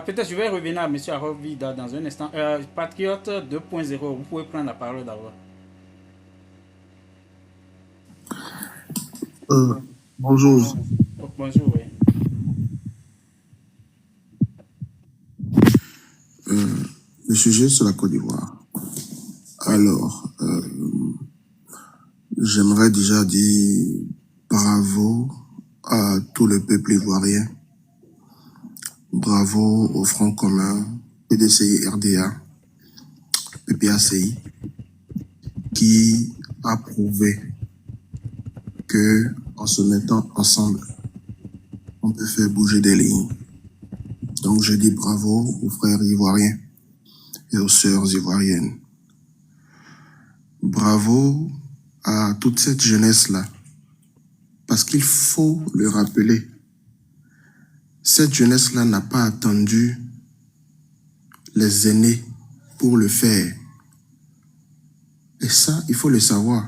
Peut-être je vais revenir à M. Arovida dans un instant. Patriote 2.0, vous pouvez prendre la parole d'abord. Euh, Bonjour. Oh, bonjour, oui. Le sujet, c'est la Côte d'Ivoire. Alors, j'aimerais déjà dire bravo à tout le peuple ivoirien. Bravo au Front commun, PDCI, RDA, PPACI, qui a prouvé que en se mettant ensemble, on peut faire bouger des lignes. Donc, je dis bravo aux frères ivoiriens et aux sœurs ivoiriennes. Bravo à toute cette jeunesse-là. Parce qu'il faut le rappeler, cette jeunesse-là n'a pas attendu les aînés pour le faire. Et ça, il faut le savoir.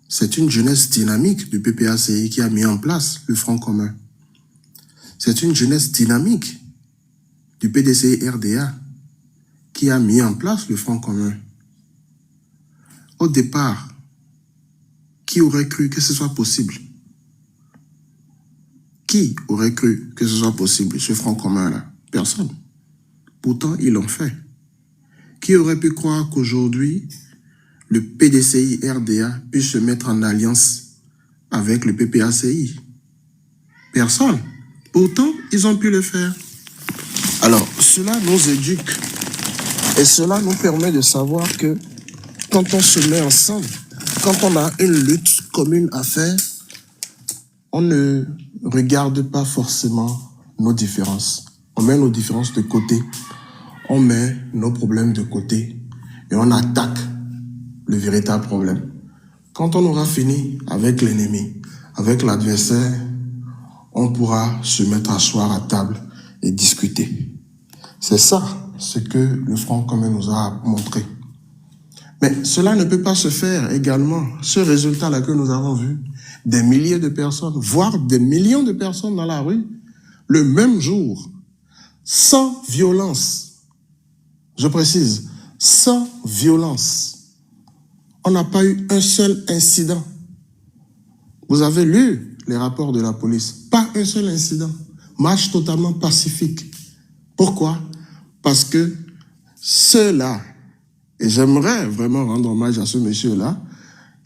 C'est une jeunesse dynamique du PPACI qui a mis en place le Front commun. C'est une jeunesse dynamique du PDCI-RDA qui a mis en place le Front commun. Au départ, qui aurait cru que ce soit possible? Qui aurait cru que ce soit possible, ce Front commun-là? Personne. Pourtant, ils l'ont fait. Qui aurait pu croire qu'aujourd'hui, le PDCI-RDA puisse se mettre en alliance avec le PPACI? Personne. Pourtant, ils ont pu le faire. Alors, cela nous éduque. Et cela nous permet de savoir que quand on se met ensemble, quand on a une lutte commune à faire, on ne regarde pas forcément nos différences. On met nos différences de côté. On met nos problèmes de côté et on attaque le véritable problème. Quand on aura fini avec l'ennemi, avec l'adversaire, on pourra se mettre à asseoir à table et discuter. C'est ça ce que le Front commun nous a montré. Mais cela ne peut pas se faire également. Ce résultat-là que nous avons vu, des milliers de personnes, voire des millions de personnes dans la rue, le même jour, sans violence. Je précise, sans violence. On n'a pas eu un seul incident. Vous avez lu les rapports de la police. Pas un seul incident. Marche totalement pacifique. Pourquoi? Parce que ceux-là, et j'aimerais vraiment rendre hommage à ce monsieur-là,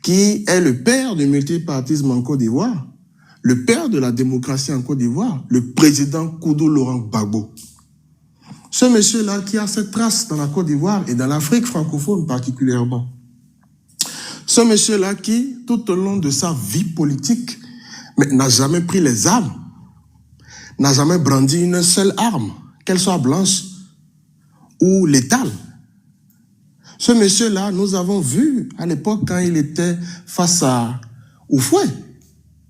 qui est le père du multipartisme en Côte d'Ivoire, le père de la démocratie en Côte d'Ivoire, le président Koudou Laurent Gbagbo. Ce monsieur-là qui a cette trace dans la Côte d'Ivoire et dans l'Afrique francophone particulièrement. Ce monsieur-là qui, tout au long de sa vie politique, n'a jamais pris les armes, n'a jamais brandi une seule arme, qu'elle soit blanche ou létale. Ce monsieur-là, nous avons vu à l'époque quand il était face à Houphouët,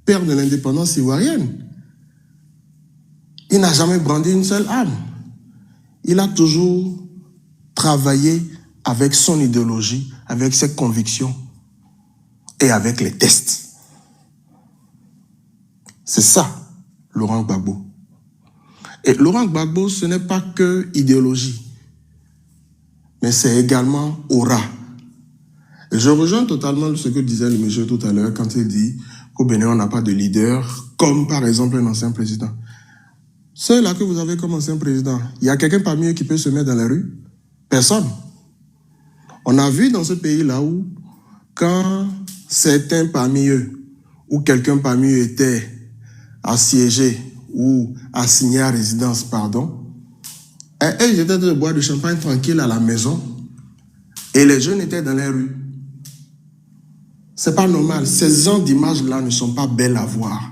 père de l'indépendance ivoirienne. Il n'a jamais brandi une seule arme. Il a toujours travaillé avec son idéologie, avec ses convictions et avec les tests. C'est ça, Laurent Gbagbo. Et Laurent Gbagbo, ce n'est pas que idéologie, mais c'est également aura. Et je rejoins totalement ce que disait le monsieur tout à l'heure quand il dit qu'au Bénin, on n'a pas de leader, comme par exemple un ancien président. Ceux-là que vous avez comme ancien président, il y a quelqu'un parmi eux qui peut se mettre dans la rue? Personne. On a vu dans ce pays-là où, quand certains parmi eux, ou quelqu'un parmi eux était assiégé ou assigné à résidence, pardon, et ils étaient de boire du champagne tranquille à la maison, et les jeunes étaient dans les rues. C'est pas normal. Ces genres d'images-là ne sont pas belles à voir.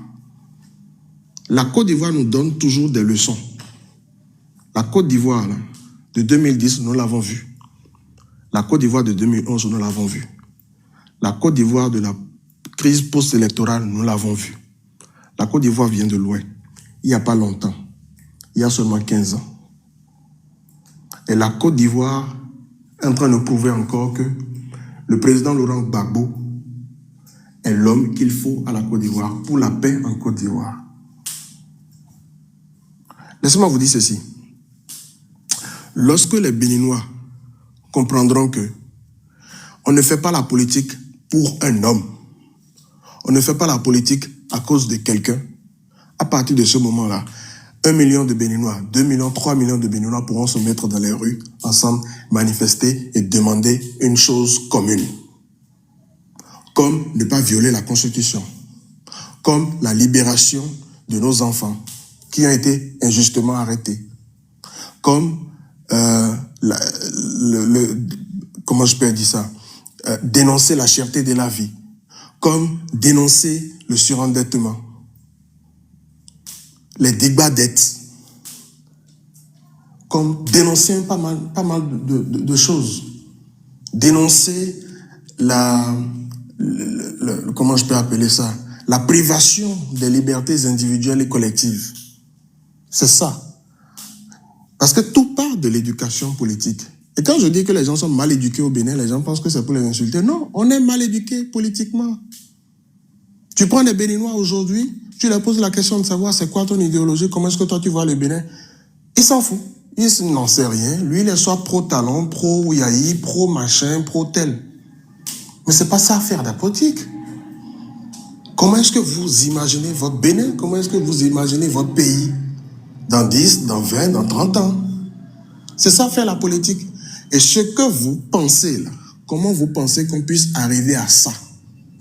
La Côte d'Ivoire nous donne toujours des leçons. La Côte d'Ivoire de 2010, nous l'avons vu. La Côte d'Ivoire de 2011, nous l'avons vu. La Côte d'Ivoire de la crise post-électorale, nous l'avons vu. La Côte d'Ivoire vient de loin. Il n'y a pas longtemps. Il y a seulement 15 ans. Et la Côte d'Ivoire est en train de prouver encore que le président Laurent Gbagbo est l'homme qu'il faut à la Côte d'Ivoire pour la paix en Côte d'Ivoire. Laissez-moi vous dire ceci. Lorsque les Béninois comprendront que on ne fait pas la politique pour un homme, on ne fait pas la politique à cause de quelqu'un, à partir de ce moment-là, 1 million de Béninois, 2 millions, 3 millions de Béninois pourront se mettre dans les rues, ensemble, manifester et demander une chose commune. Comme ne pas violer la Constitution, comme la libération de nos enfants qui ont été injustement arrêtés, comme comment je peux dire ça, dénoncer la cherté de la vie, comme dénoncer le surendettement, les débats dettes, comme dénoncer pas mal de choses, dénoncer comment je peux appeler ça, la privation des libertés individuelles et collectives. C'est ça. Parce que tout part de l'éducation politique. Et quand je dis que les gens sont mal éduqués au Bénin, les gens pensent que c'est pour les insulter. Non, on est mal éduqués politiquement. Tu prends les Béninois aujourd'hui, tu leur poses la question de savoir c'est quoi ton idéologie, comment est-ce que toi tu vois le Bénin. Il s'en fout. Il n'en sait rien. Lui, il est soit pro-talon, pro-Ouyaï, pro-machin, pro-tel. Mais c'est pas ça à faire de la politique. Comment est-ce que vous imaginez votre Bénin? Comment est-ce que vous imaginez votre pays dans 10, dans 20, dans 30 ans? C'est ça faire la politique. Et ce que vous pensez là, comment vous pensez qu'on puisse arriver à ça?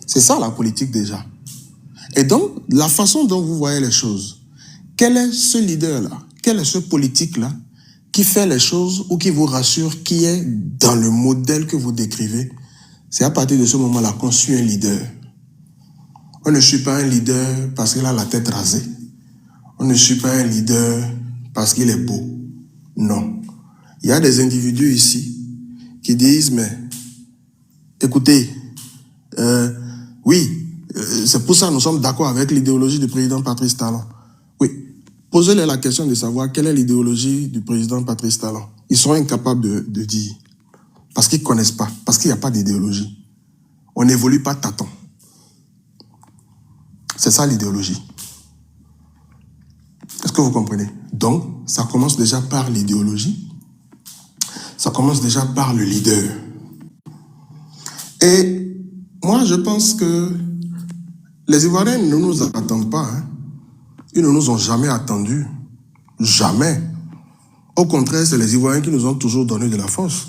C'est ça la politique déjà. Et donc, la façon dont vous voyez les choses, quel est ce leader-là, quel est ce politique-là qui fait les choses ou qui vous rassure, qui est dans le modèle que vous décrivez? C'est à partir de ce moment-là qu'on suit un leader. On ne suit pas un leader parce qu'il a la tête rasée. On ne suit pas un leader parce qu'il est beau. Non. Il y a des individus ici qui disent, mais écoutez, oui, c'est pour ça que nous sommes d'accord avec l'idéologie du président Patrice Talon. Oui, posez-leur la question de savoir quelle est l'idéologie du président Patrice Talon. Ils sont incapables de dire. Parce qu'ils ne connaissent pas, parce qu'il n'y a pas d'idéologie. On n'évolue pas tâton. C'est ça l'idéologie. Est-ce que vous comprenez? Donc, ça commence déjà par l'idéologie. Ça commence déjà par le leader. Et moi, je pense que les Ivoiriens ne nous attendent pas. Hein. Ils ne nous ont jamais attendus. Jamais. Au contraire, c'est les Ivoiriens qui nous ont toujours donné de la force.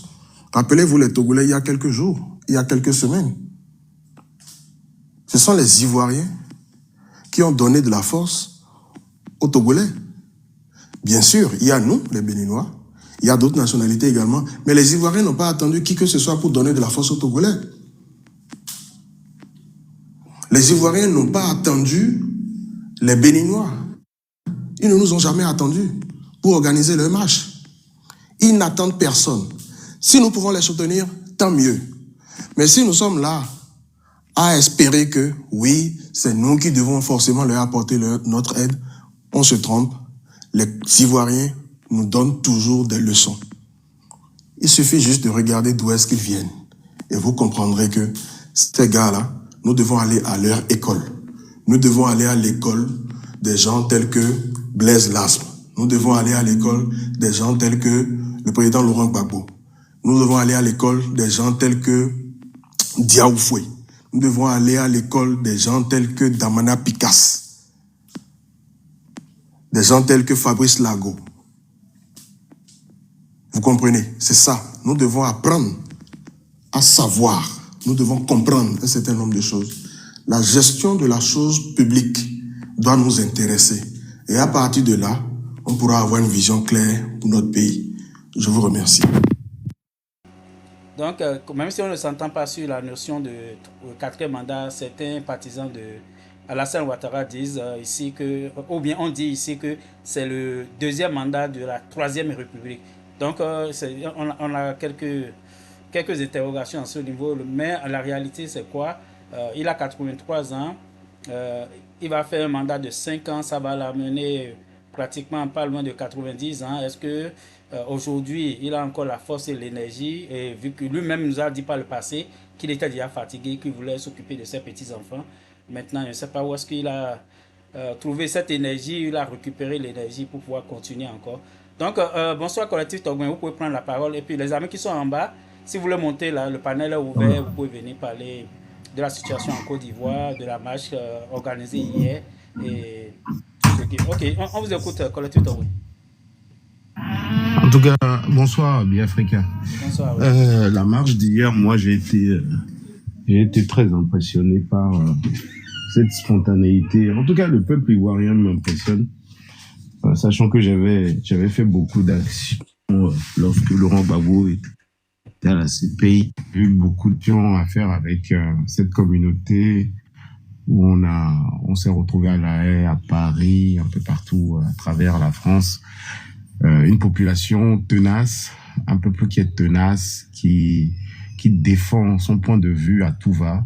Rappelez-vous les Togolais il y a quelques jours, il y a quelques semaines. Ce sont les Ivoiriens qui ont donné de la force aux Togolais. Bien sûr, il y a nous, les Béninois, il y a d'autres nationalités également, mais les Ivoiriens n'ont pas attendu qui que ce soit pour donner de la force aux Togolais. Les Ivoiriens n'ont pas attendu les Béninois. Ils ne nous ont jamais attendus pour organiser leur marche. Ils n'attendent personne. Si nous pouvons les soutenir, tant mieux. Mais si nous sommes là à espérer que, oui, c'est nous qui devons forcément leur apporter notre aide, on se trompe. Les Ivoiriens nous donnent toujours des leçons. Il suffit juste de regarder d'où est-ce qu'ils viennent. Et vous comprendrez que ces gars-là, nous devons aller à leur école. Nous devons aller à l'école des gens tels que Blaise Lasme. Nous devons aller à l'école des gens tels que le président Laurent Gbagbo. Nous devons aller à l'école des gens tels que Diaw Foué. Nous devons aller à l'école des gens tels que Damana Picasse. Des gens tels que Fabrice Lago. Vous comprenez? C'est ça. Nous devons apprendre à savoir. Nous devons comprendre un certain nombre de choses. La gestion de la chose publique doit nous intéresser. Et à partir de là, on pourra avoir une vision claire pour notre pays. Je vous remercie. Donc, même si on ne s'entend pas sur la notion de quatrième mandat, certains partisans de Alassane Ouattara disent ici que, ou bien on dit ici que c'est le deuxième mandat de la troisième République. Donc, on a quelques interrogations à ce niveau, mais la réalité, c'est quoi? Il a 83 ans, il va faire un mandat de 5 ans, ça va l'amener pratiquement pas loin de 90 ans. Est-ce que aujourd'hui, il a encore la force et l'énergie, et vu que lui-même nous a dit par le passé qu'il était déjà fatigué, qu'il voulait s'occuper de ses petits-enfants. Maintenant, je ne sais pas où est-ce qu'il a trouver cette énergie, la récupérer l'énergie pour pouvoir continuer encore. Donc, bonsoir collectif Togouin, vous pouvez prendre la parole. Et puis les amis qui sont en bas, si vous voulez monter là, le panel est ouvert, vous pouvez venir parler de la situation en Côte d'Ivoire, de la marche organisée hier et tout ce qui... Ok, on vous écoute, collectif Togouin. En tout cas, bonsoir, Biafrica. Bonsoir. Oui. La marche d'hier, moi, j'ai été très impressionné par cette spontanéité. En tout cas, le peuple ivoirien m'impressionne, sachant que j'avais fait beaucoup d'actions lorsque Laurent Gbagbo était à la CPI. J'ai eu beaucoup de gens à faire avec cette communauté où on s'est retrouvé à La Haye, à Paris, un peu partout à travers la France. Une population tenace, un peuple qui est tenace, qui défend son point de vue à tout va.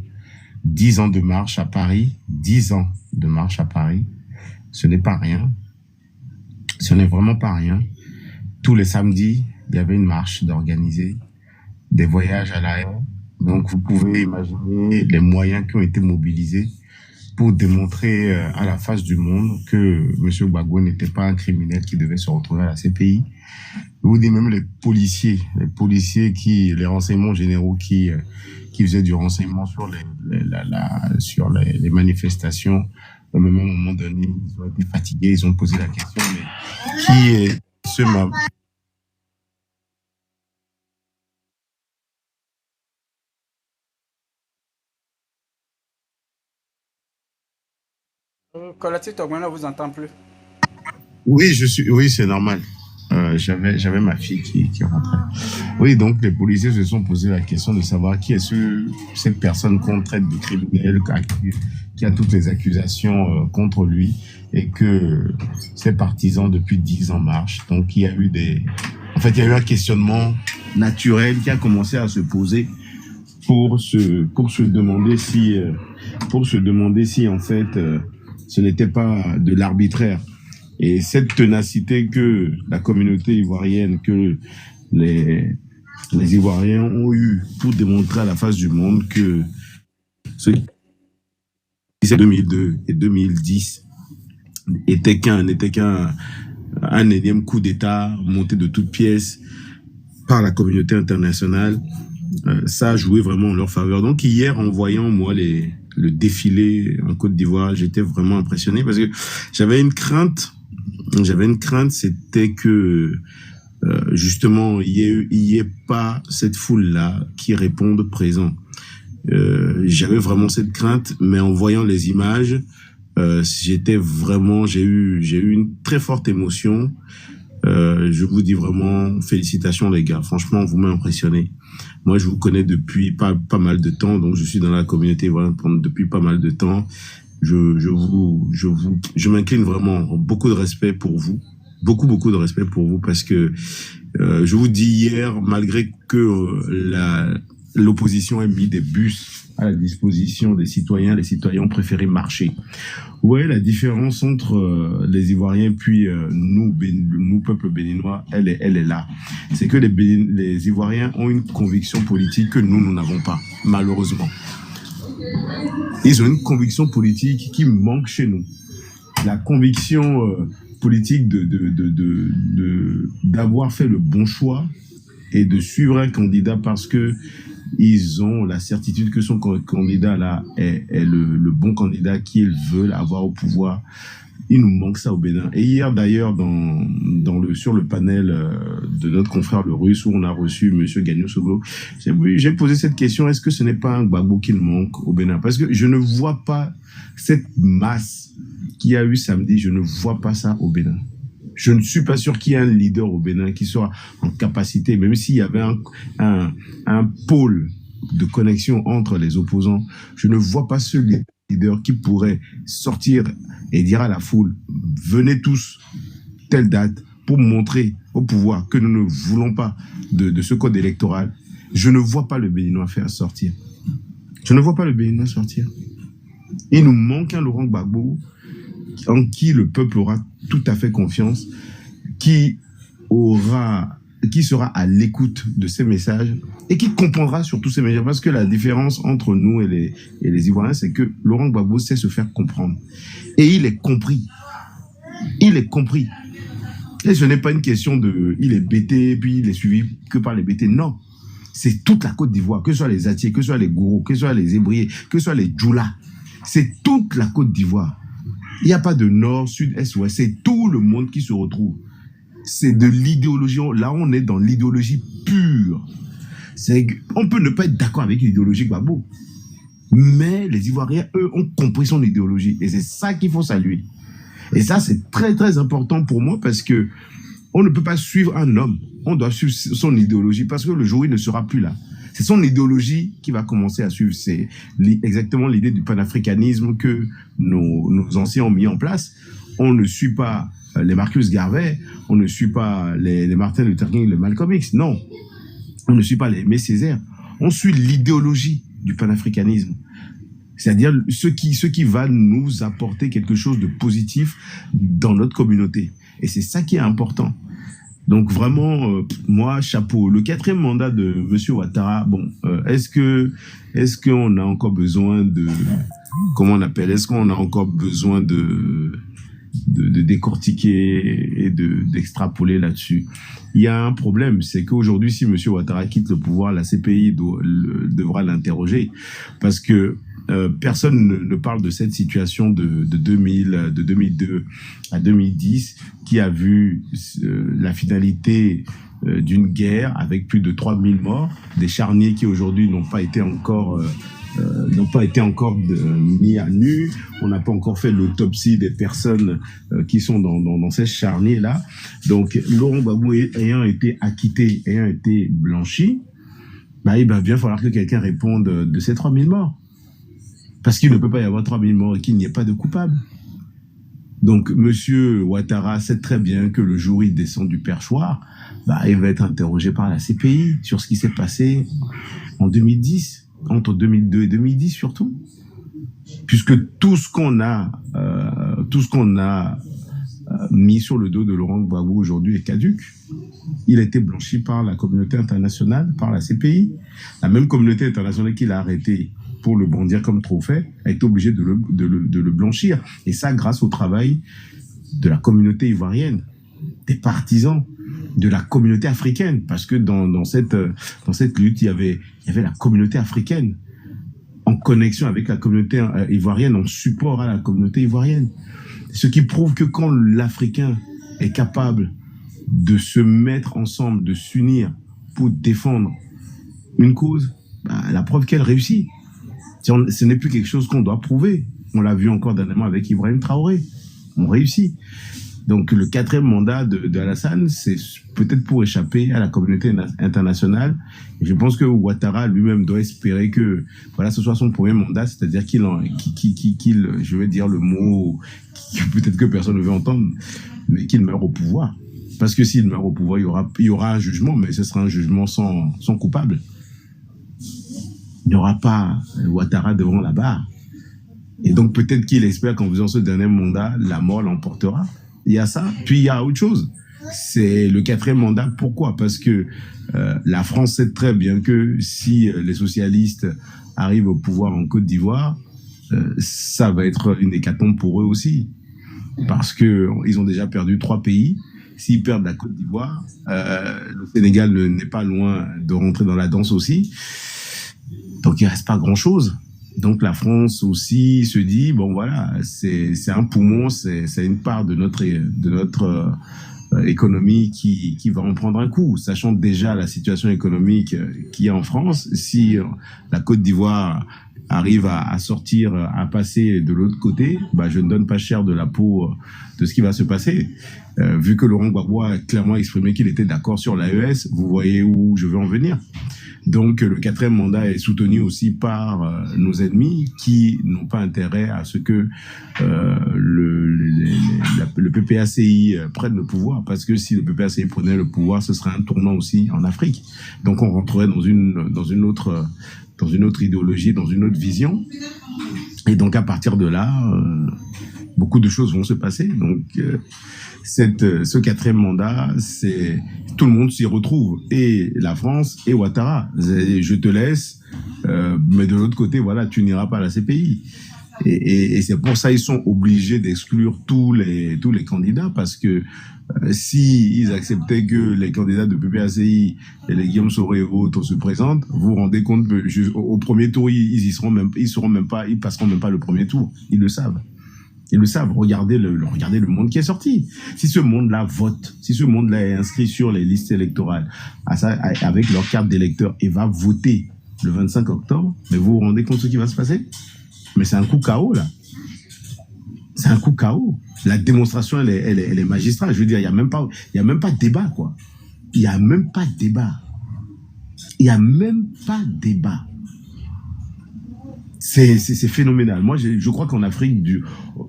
10 ans de marche à Paris, 10 ans de marche à Paris, ce n'est pas rien. Ce n'est vraiment pas rien. Tous les samedis, il y avait une marche d'organiser, des voyages à La Haye. Donc vous pouvez imaginer les moyens qui ont été mobilisés pour démontrer à la face du monde que M. Gbagbo n'était pas un criminel qui devait se retrouver à la CPI. Je vous dis même les policiers les renseignements généraux qui faisaient du renseignement sur les manifestations. À un moment donné, ils ont été fatigués, ils ont posé la question, mais qui est ce Collectif Togouin ne vous entend plus. Oui, c'est normal. J'avais ma fille qui rentrait. Oui, donc les policiers se sont posé la question de savoir qui est cette personne qu'on traite de criminel, qui a toutes les accusations contre lui et que ses partisans depuis 10 ans marchent. Donc il y a eu un questionnement naturel qui a commencé à se poser pour se demander si en fait ce n'était pas de l'arbitraire. Et cette ténacité que la communauté ivoirienne, que les Ivoiriens ont eu pour démontrer à la face du monde que ce qui s'est 2002 et 2010 n'était qu'un énième coup d'État monté de toutes pièces par la communauté internationale, ça a joué vraiment en leur faveur. Donc hier, en voyant moi le défilé en Côte d'Ivoire, j'étais vraiment impressionné parce que j'avais une crainte, c'était que justement il y ait pas cette foule-là qui réponde présent. J'avais vraiment cette crainte, mais en voyant les images, j'ai eu une très forte émotion. Je vous dis vraiment félicitations les gars, franchement vous m'avez impressionné. Moi je vous connais depuis pas mal de temps, donc je suis dans la communauté ivoirienne depuis pas mal de temps. Je m'incline vraiment, beaucoup de respect pour vous, beaucoup de respect pour vous parce que je vous dis hier, malgré que l'opposition ait mis des bus à la disposition des citoyens, les citoyens ont préféré marcher. Vous voyez la différence entre les Ivoiriens puis nous peuple béninois, elle est là. C'est que les Ivoiriens ont une conviction politique que nous n'avons pas, malheureusement. Ils ont une conviction politique qui manque chez nous. La conviction politique d'avoir fait le bon choix et de suivre un candidat parce que ils ont la certitude que son candidat là est le bon candidat qu'ils veulent avoir au pouvoir. Il nous manque ça au Bénin. Et hier d'ailleurs, sur le panel de notre confrère le Russe, où on a reçu M. Gagnon Soglo, j'ai posé cette question, est-ce que ce n'est pas un Gbagbo qu'il manque au Bénin? Parce que je ne vois pas cette masse qu'il y a eu samedi, je ne vois pas ça au Bénin. Je ne suis pas sûr qu'il y ait un leader au Bénin qui soit en capacité, même s'il y avait un pôle de connexion entre les opposants, je ne vois pas ce leader qui pourrait sortir et dire à la foule, venez tous, telle date, pour montrer au pouvoir que nous ne voulons pas de ce code électoral. Je ne vois pas le Béninois faire sortir. Je ne vois pas le Béninois sortir. Il nous manque un Laurent Gbagbo en qui le peuple aura tout à fait confiance, qui aura qui sera à l'écoute de ces messages et qui comprendra surtout ces messages. Parce que la différence entre nous et les Ivoiriens, c'est que Laurent Gbagbo sait se faire comprendre. Et il est compris. Il est compris. Et ce n'est pas une question de il est bêté, puis il est suivi que par les bêtés. Non. C'est toute la Côte d'Ivoire, que ce soit les Atiers, que ce soit les Gourous, que ce soit les Hébriers, que ce soit les Djoula. C'est toute la Côte d'Ivoire. Il n'y a pas de nord, sud, est, ouest. C'est tout le monde qui se retrouve. C'est de l'idéologie. Là, on est dans l'idéologie pure. On peut ne pas être d'accord avec l'idéologie Gbagbo. Mais les Ivoiriens, eux, ont compris son idéologie. Et c'est ça qu'il faut saluer. Et ça, c'est très, très important pour moi parce que on ne peut pas suivre un homme. On doit suivre son idéologie parce que le jour où il ne sera plus là. C'est son idéologie qui va commencer à suivre. C'est exactement l'idée du panafricanisme que nos anciens ont mis en place. On ne suit pas les Marcus Garvey, on ne suit pas les Martin Luther King, les Malcolm X. Non, on ne suit pas les Aimé Césaire. On suit l'idéologie du panafricanisme. C'est-à-dire ce qui va nous apporter quelque chose de positif dans notre communauté. Et c'est ça qui est important. Donc vraiment, moi, chapeau. Le 4e mandat de M. Ouattara, bon, est-ce qu'on a encore besoin de... Comment on appelle? Est-ce qu'on a encore besoin de décortiquer et d'extrapoler là-dessus? Il y a un problème, c'est qu'aujourd'hui, si M. Ouattara quitte le pouvoir, la CPI devra l'interroger. Parce que personne ne parle de cette situation de 2002 à 2010 qui a vu la finalité d'une guerre avec plus de 3000 morts, des charniers qui aujourd'hui n'ont pas été encore mis à nu, on n'a pas encore fait l'autopsie des personnes qui sont dans ces charniers-là. Donc Laurent Gbagbo ayant été acquitté, ayant été blanchi, bah, il va bien falloir que quelqu'un réponde de ces 3000 morts. Parce qu'il ne peut pas y avoir 3000 morts et qu'il n'y ait pas de coupable. Donc, M. Ouattara sait très bien que le jour où il descend du perchoir, bah, il va être interrogé par la CPI sur ce qui s'est passé en 2010, entre 2002 et 2010 surtout. Puisque tout ce qu'on a mis sur le dos de Laurent Gbagbo aujourd'hui est caduque. Il a été blanchi par la communauté internationale, par la CPI. La même communauté internationale qui l'a arrêté pour le brandir comme trophée, a été obligé de le blanchir. Et ça, grâce au travail de la communauté ivoirienne, des partisans, de la communauté africaine. Parce que dans cette lutte, il y avait la communauté africaine en connexion avec la communauté ivoirienne, en support à la communauté ivoirienne. Ce qui prouve que quand l'Africain est capable de se mettre ensemble, de s'unir pour défendre une cause, bah, la preuve qu'elle réussit. Ce n'est plus quelque chose qu'on doit prouver. On l'a vu encore dernièrement avec Ibrahim Traoré. On réussit. Donc le 4e mandat de Alassane, c'est peut-être pour échapper à la communauté internationale. Et je pense que Ouattara lui-même doit espérer que voilà, ce soit son premier mandat, c'est-à-dire qu'il je vais dire le mot peut-être que personne ne veut entendre, mais qu'il meurt au pouvoir. Parce que s'il meurt au pouvoir, il y aura un jugement, mais ce sera un jugement sans coupable. Il n'y aura pas Ouattara devant la barre. Et donc peut-être qu'il espère qu'en faisant ce dernier mandat, la mort l'emportera. Il y a ça. Puis il y a autre chose. C'est le 4e mandat. Pourquoi? Parce que la France sait très bien que si les socialistes arrivent au pouvoir en Côte d'Ivoire, ça va être une hécatombe pour eux aussi. Parce qu'ils ont déjà perdu 3 pays. S'ils perdent la Côte d'Ivoire, le Sénégal n'est pas loin de rentrer dans la danse aussi. Donc, il ne reste pas grand-chose. Donc, la France aussi se dit, bon, voilà, c'est un poumon, c'est une part de notre économie qui va en prendre un coup. Sachant déjà la situation économique qu'il y a en France, si la Côte d'Ivoire arrive à sortir, à passer de l'autre côté, bah, je ne donne pas cher de la peau de ce qui va se passer. Vu que Laurent Gbagbo a clairement exprimé qu'il était d'accord sur l'AES, vous voyez où je veux en venir. Donc, le 4e mandat est soutenu aussi par nos ennemis qui n'ont pas intérêt à ce que le PPACI prenne le pouvoir, parce que si le PPACI prenait le pouvoir, ce serait un tournant aussi en Afrique. Donc, on rentrerait dans une autre idéologie, dans une autre vision. Et donc, à partir de là, beaucoup de choses vont se passer. Donc, ce 4e mandat, tout le monde s'y retrouve. Et la France et Ouattara. Je te laisse, mais de l'autre côté, voilà, tu n'iras pas à la CPI. Et c'est pour ça qu'ils sont obligés d'exclure tous les candidats, parce que si ils acceptaient que les candidats de PPACI et les Guillaume Soro et autres se présentent, vous vous rendez compte que au premier tour, ils passeront même pas le premier tour. Ils le savent. Ils le savent. Regardez le monde qui est sorti. Si ce monde-là vote, si ce monde-là est inscrit sur les listes électorales avec leur carte d'électeur et va voter le 25 octobre, mais vous vous rendez compte de ce qui va se passer? Mais c'est un coup KO, là. C'est un coup KO. La démonstration, elle est magistrale. Je veux dire, il n'y a même pas de débat, quoi. Il n'y a même pas de débat. Il n'y a même pas de débat. C'est phénoménal. Moi, je crois qu'en Afrique,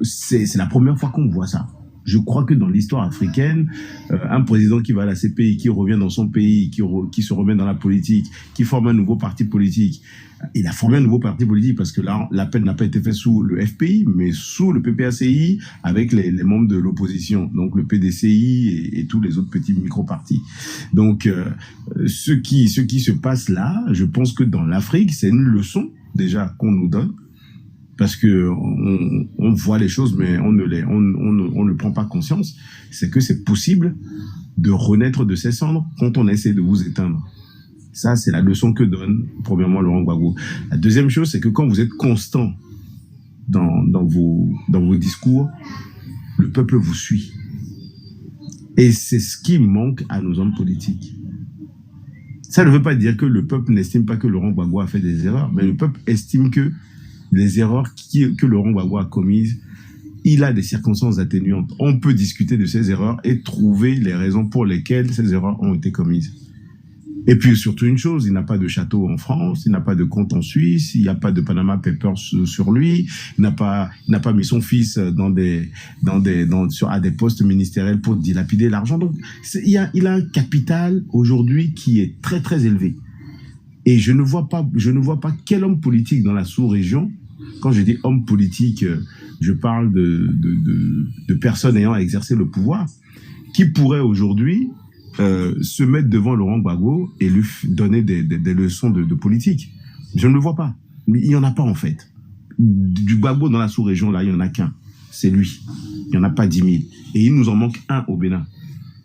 c'est la première fois qu'on voit ça. Je crois que dans l'histoire africaine, un président qui va à la CPI, qui revient dans son pays, qui se remet dans la politique, qui forme un nouveau parti politique. Il a formé un nouveau parti politique parce que là, l'appel n'a pas été fait sous le FPI, mais sous le PPACI, avec les membres de l'opposition, donc le PDCI et tous les autres petits micro-partis. Donc, ce qui se passe là, je pense que dans l'Afrique, c'est une leçon déjà qu'on nous donne. Parce que on voit les choses, mais on ne prend pas conscience. C'est que c'est possible de renaître de ses cendres quand on essaie de vous éteindre. Ça, c'est la leçon que donne, premièrement, Laurent Gbagbo. La deuxième chose, c'est que quand vous êtes constant dans vos discours, le peuple vous suit. Et c'est ce qui manque à nos hommes politiques. Ça ne veut pas dire que le peuple n'estime pas que Laurent Gbagbo a fait des erreurs, mais le peuple estime que les erreurs que Laurent Gbagbo a commises, il a des circonstances atténuantes. On peut discuter de ces erreurs et trouver les raisons pour lesquelles ces erreurs ont été commises. Et puis surtout une chose, il n'a pas de château en France, il n'a pas de compte en Suisse, il n'y a pas de Panama Papers sur lui, il n'a pas mis son fils à des postes ministériels pour dilapider l'argent. Donc il a un capital aujourd'hui qui est très très élevé. Et je ne vois pas quel homme politique dans la sous-région, quand je dis homme politique, je parle de personnes ayant exercé le pouvoir, qui pourrait aujourd'hui se mettre devant Laurent Gbagbo et lui donner des leçons de politique. Je ne le vois pas. Il n'y en a pas en fait. Du Gbagbo dans la sous-région, là, il n'y en a qu'un. C'est lui. Il n'y en a pas 10 000. Et il nous en manque un au Bénin.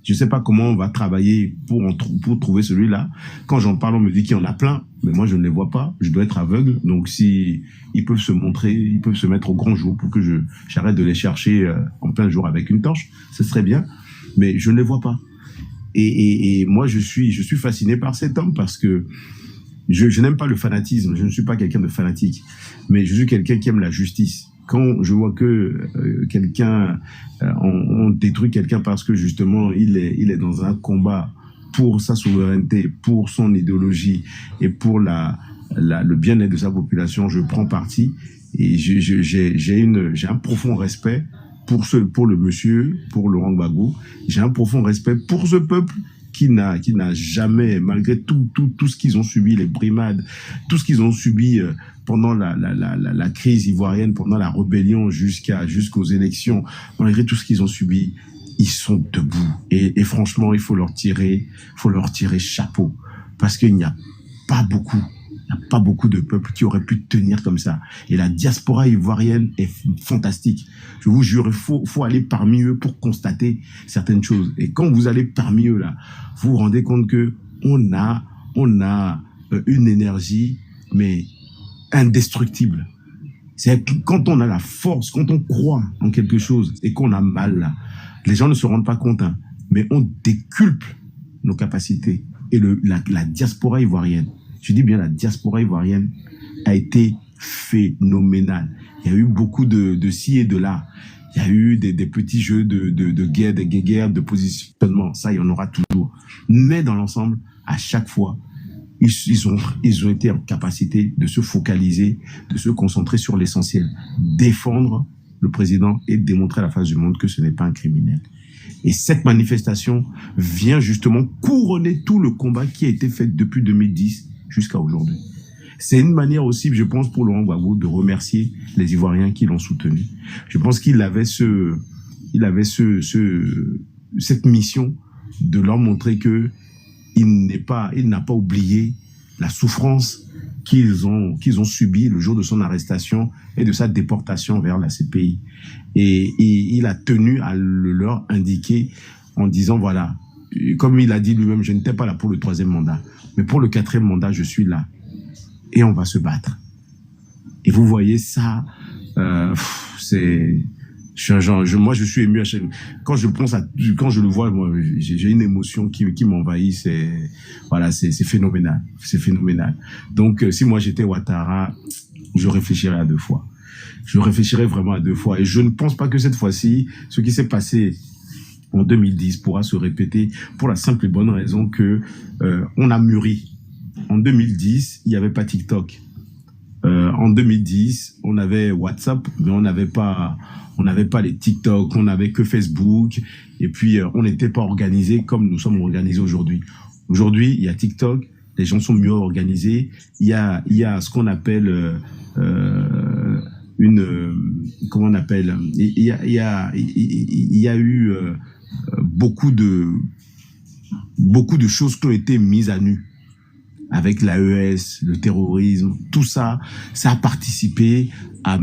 Je ne sais pas comment on va travailler pour trouver celui-là. Quand j'en parle, on me dit qu'il y en a plein, mais moi, je ne les vois pas. Je dois être aveugle. Donc, si ils peuvent se montrer, ils peuvent se mettre au grand jour pour que j'arrête de les chercher en plein jour avec une torche, ce serait bien. Mais je ne les vois pas. Et moi, je suis fasciné par cet homme parce que je n'aime pas le fanatisme. Je ne suis pas quelqu'un de fanatique, mais je suis quelqu'un qui aime la justice. Quand je vois que on détruit quelqu'un parce que justement il est dans un combat pour sa souveraineté, pour son idéologie et pour le bien-être de sa population, je prends parti et j'ai un profond respect pour le monsieur, pour Laurent Gbagbo. J'ai un profond respect pour ce peuple qui n'a jamais, malgré tout ce qu'ils ont subi, les brimades, tout ce qu'ils ont subi pendant la crise ivoirienne, pendant la rébellion jusqu'aux élections, malgré tout ce qu'ils ont subi, ils sont debout. Et franchement, il faut leur tirer chapeau. Parce qu'il n'y a pas beaucoup de peuples qui auraient pu tenir comme ça. Et la diaspora ivoirienne est fantastique. Je vous jure, il faut aller parmi eux pour constater certaines choses. Et quand vous allez parmi eux, là, vous vous rendez compte que on a une énergie, mais indestructible. C'est quand on a la force, quand on croit en quelque chose et qu'on a mal, là, les gens ne se rendent pas compte, hein, mais on déculpe nos capacités. Et la diaspora ivoirienne, je dis bien la diaspora ivoirienne, a été phénoménale. Il y a eu beaucoup de ci et de là. Il y a eu des petits jeux de guerre, des guerres, de positionnement. Ça, il y en aura toujours. Mais dans l'ensemble, à chaque fois, ils ont été en capacité de se focaliser, de se concentrer sur l'essentiel. Défendre le président et démontrer à la face du monde que ce n'est pas un criminel. Et cette manifestation vient justement couronner tout le combat qui a été fait depuis 2010 jusqu'à aujourd'hui. C'est une manière aussi, je pense, pour Laurent Gbagbo de remercier les Ivoiriens qui l'ont soutenu. Je pense qu'il avait cette mission de leur montrer que il n'a pas oublié la souffrance qu'ils ont subi le jour de son arrestation et de sa déportation vers la CPI. Et il a tenu à le leur indiquer en disant, voilà, comme il a dit lui-même, je n'étais pas là pour le 3e mandat, mais pour le 4e mandat, je suis là. Et on va se battre. Et vous voyez ça, c'est... moi, je suis ému à chaque... Quand je le vois, moi, j'ai une émotion qui m'envahit. C'est phénoménal. C'est phénoménal. Donc, si moi j'étais Ouattara, je réfléchirais à 2 fois. Je réfléchirais vraiment à 2 fois. Et je ne pense pas que cette fois-ci, ce qui s'est passé en 2010 pourra se répéter pour la simple et bonne raison que on a mûri. En 2010, il n'y avait pas TikTok. En 2010, on avait WhatsApp, mais on n'avait pas les TikTok, on n'avait que Facebook, et puis on n'était pas organisé comme nous sommes organisés aujourd'hui. Aujourd'hui, il y a TikTok, les gens sont mieux organisés, il y a ce qu'on appelle comment on appelle, il y a eu beaucoup de choses qui ont été mises à nu. Avec l'AES, le terrorisme, tout ça, ça a participé à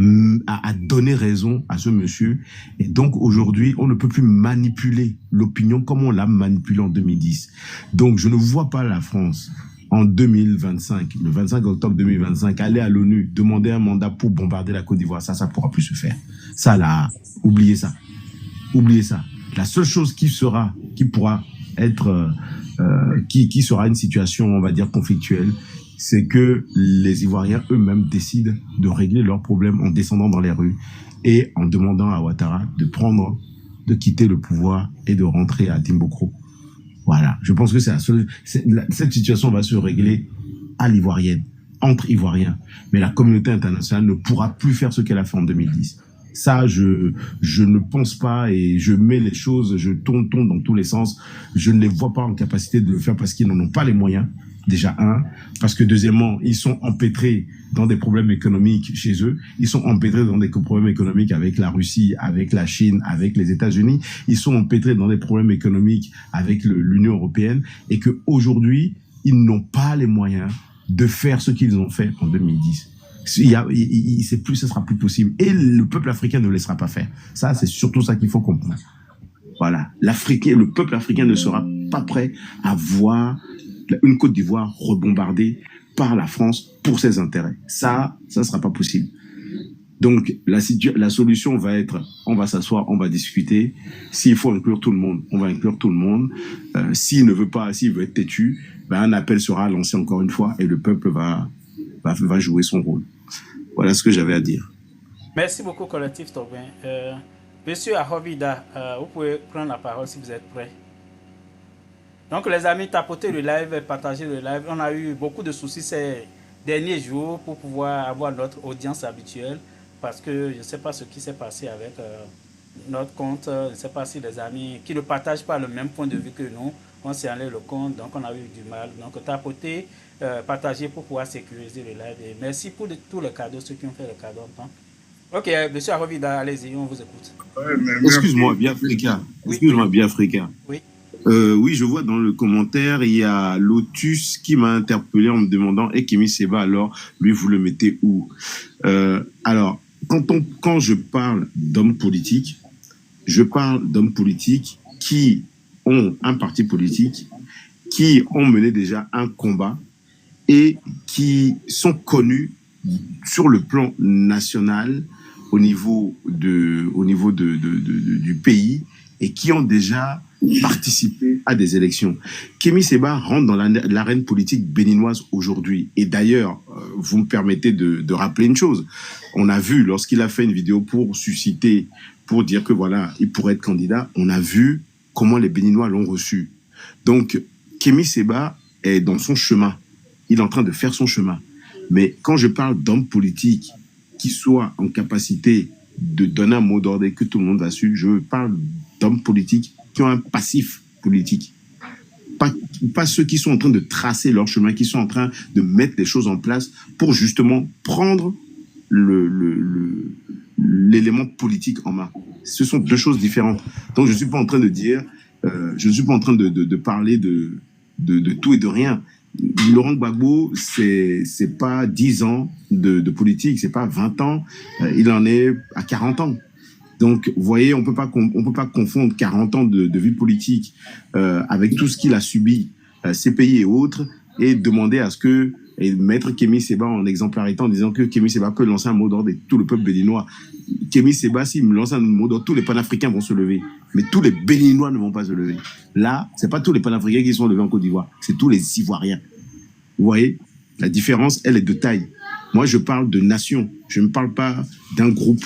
donner raison à ce monsieur. Et donc aujourd'hui, on ne peut plus manipuler l'opinion comme on l'a manipulé en 2010. Donc je ne vois pas la France en 2025, le 25 octobre 2025, aller à l'ONU, demander un mandat pour bombarder la Côte d'Ivoire. Ça ne pourra plus se faire. Ça là, oubliez ça. Oubliez ça. La seule chose qui pourra être... qui sera une situation, on va dire, conflictuelle, c'est que les Ivoiriens eux-mêmes décident de régler leurs problèmes en descendant dans les rues et en demandant à Ouattara de quitter le pouvoir et de rentrer à Timbuktu. Voilà. Je pense que cette situation va se régler à l'ivoirienne, entre Ivoiriens. Mais la communauté internationale ne pourra plus faire ce qu'elle a fait en 2010. Ça, je ne pense pas et je mets les choses, je tourne dans tous les sens. Je ne les vois pas en capacité de le faire parce qu'ils n'en ont pas les moyens, déjà parce que deuxièmement, ils sont empêtrés dans des problèmes économiques chez eux. Ils sont empêtrés dans des problèmes économiques avec la Russie, avec la Chine, avec les États-Unis. Ils sont empêtrés dans des problèmes économiques avec l'Union européenne et qu'aujourd'hui, ils n'ont pas les moyens de faire ce qu'ils ont fait en 2010. C'est plus, ce sera plus possible. Et le peuple africain ne laissera pas faire. Ça, c'est surtout ça qu'il faut comprendre. Voilà. Le peuple africain ne sera pas prêt à voir une Côte d'Ivoire rebombardée par la France pour ses intérêts. Ça sera pas possible. Donc, la solution va être, on va s'asseoir, on va discuter. S'il faut inclure tout le monde, on va inclure tout le monde. S'il veut être têtu, un appel sera lancé encore une fois et le peuple va jouer son rôle. Voilà ce que j'avais à dire. Merci beaucoup, Collectif Tobin. Monsieur Ahovida, vous pouvez prendre la parole si vous êtes prêt. Donc, les amis, tapotez le live, partagez le live. On a eu beaucoup de soucis ces derniers jours pour pouvoir avoir notre audience habituelle parce que je ne sais pas ce qui s'est passé avec notre compte. Je ne sais pas si les amis qui ne partagent pas le même point de vue que nous ont signalé le compte, donc on a eu du mal. Donc, tapotez, partagez pour pouvoir sécuriser le live. Et merci pour tous les cadeaux, ceux qui ont fait le cadeau en temps. Ok, monsieur Arovida, allez-y, on vous écoute. Excuse-moi, Biafrika. Excuse-moi, Biafrika. Oui. Oui, je vois dans le commentaire, il y a Lotus qui m'a interpellé en me demandant, et Kémy Séba, alors, lui, vous le mettez où? Alors, quand je parle d'hommes politiques, je parle d'hommes politiques qui ont un parti politique, qui ont mené déjà un combat et qui sont connus sur le plan national au niveau du pays et qui ont déjà participé à des élections. Kémy Séba rentre dans l'arène politique béninoise aujourd'hui. Et d'ailleurs, vous me permettez de rappeler une chose. On a vu, lorsqu'il a fait une vidéo pour dire que voilà, il pourrait être candidat, on a vu comment les Béninois l'ont reçu. Donc, Kémy Séba est dans son chemin. Il est en train de faire son chemin. Mais quand je parle d'hommes politiques qui soient en capacité de donner un mot d'ordre et que tout le monde a su, je parle d'hommes politiques qui ont un passif politique. pas ceux qui sont en train de tracer leur chemin, qui sont en train de mettre les choses en place pour justement prendre l'élément politique en main. Ce sont deux choses différentes. Donc, je ne suis pas en train de dire, je ne suis pas en train de parler de tout et de rien. Laurent Gbagbo, c'est pas 10 ans de politique, c'est pas 20 ans, il en est à 40 ans. Donc, vous voyez, on peut pas confondre 40 ans de vie politique avec tout ce qu'il a subi, ces pays et autres, et demander à ce que, et mettre Kémy Séba en exemplarité en disant que Kémy Séba peut lancer un mot d'ordre et tout le peuple béninois. Kémy Séba, s'il me lance un mot d'ordre, tous les panafricains vont se lever. Mais tous les béninois ne vont pas se lever. Là, c'est pas tous les panafricains qui sont levés en Côte d'Ivoire, c'est tous les Ivoiriens. Vous voyez, la différence, elle est de taille. Moi, je parle de nation. Je ne parle pas d'un groupe.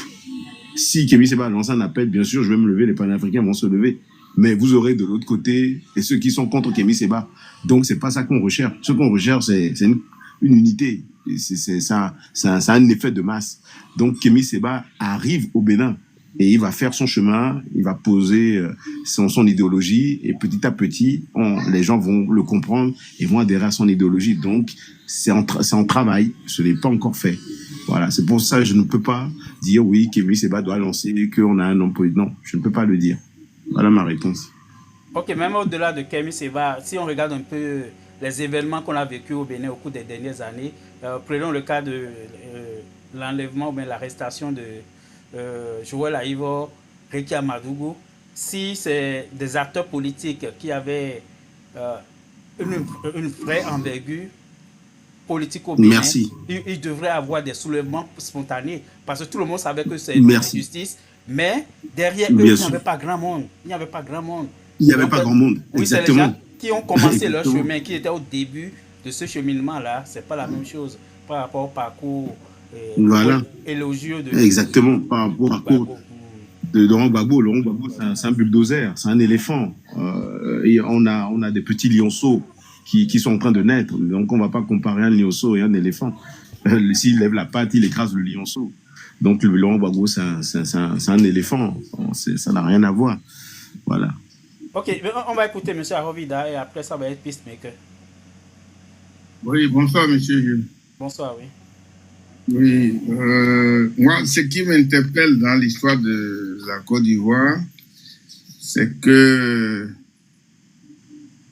Si Kémy Séba lance un appel, bien sûr, je vais me lever, les panafricains vont se lever. Mais vous aurez de l'autre côté et ceux qui sont contre Kémy Séba. Donc, c'est pas ça qu'on recherche. Ce qu'on recherche, c'est une unité. C'est un effet de masse. Donc, Kémy Séba arrive au Bénin et il va faire son chemin, il va poser son idéologie et petit à petit, les gens vont le comprendre et vont adhérer à son idéologie. Donc, c'est en travail, ce n'est pas encore fait. Voilà, c'est pour ça que je ne peux pas dire oui, Kémy Séba doit lancer, qu'on a un homme politique. Non, je ne peux pas le dire. Voilà ma réponse. Ok, même au-delà de Kémy Séba, si on regarde un peu les événements qu'on a vécu au Bénin au cours des dernières années, prenons le cas de l'enlèvement ou bien l'arrestation de Joël Aïvo, Rekia Amadougou. Si c'est des acteurs politiques qui avaient une vraie envergure politique au Bénin, ils devraient avoir des soulèvements spontanés parce que tout le monde savait que c'est une injustice, mais derrière eux, il n'y avait pas grand monde. Il n'y avait pas grand monde. Il n'y avait pas grand monde, oui, exactement. C'est les gens qui ont commencé leur chemin, qui étaient au début de ce cheminement-là. C'est pas la même chose par rapport au parcours voilà. Élogieux de... Exactement, par rapport au parcours de Laurent Gbagbo. Laurent Gbagbo, c'est un bulldozer, c'est un éléphant. Et on a des petits lionceaux qui sont en train de naître. Donc, on ne va pas comparer un lionceau et un éléphant. S'il lève la patte, il écrase le lionceau. Donc, le Laurent Gbagbo, c'est un éléphant. Ça n'a rien à voir. Voilà. Ok, on va écouter M. Arovida et après ça va être Peacemaker. Oui, bonsoir, monsieur. Bonsoir, oui. Oui, moi, ce qui m'interpelle dans l'histoire de la Côte d'Ivoire, c'est que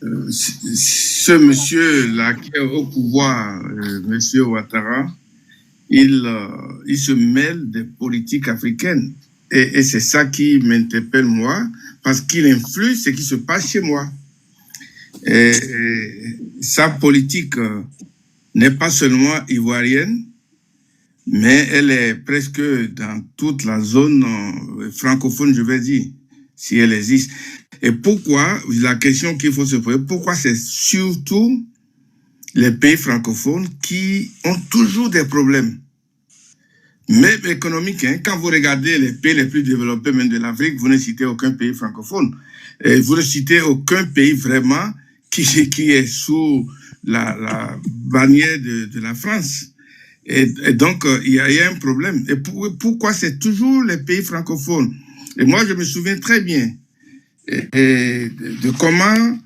ce monsieur-là qui est au pouvoir, monsieur Ouattara, il se mêle des politiques africaines. Et c'est ça qui m'interpelle, moi, parce qu'il influe ce qui se passe chez moi. Et sa politique n'est pas seulement ivoirienne, mais elle est presque dans toute la zone francophone, je vais dire, si elle existe. Et pourquoi, la question qu'il faut se poser, pourquoi c'est surtout les pays francophones qui ont toujours des problèmes, même économiques, hein. Quand vous regardez les pays les plus développés, même de l'Afrique, vous ne citez aucun pays francophone. Et vous ne citez aucun pays vraiment qui est sous la bannière de la France. Et donc, il y a un problème. Et pourquoi c'est toujours les pays francophones? Et moi, je me souviens très bien de comment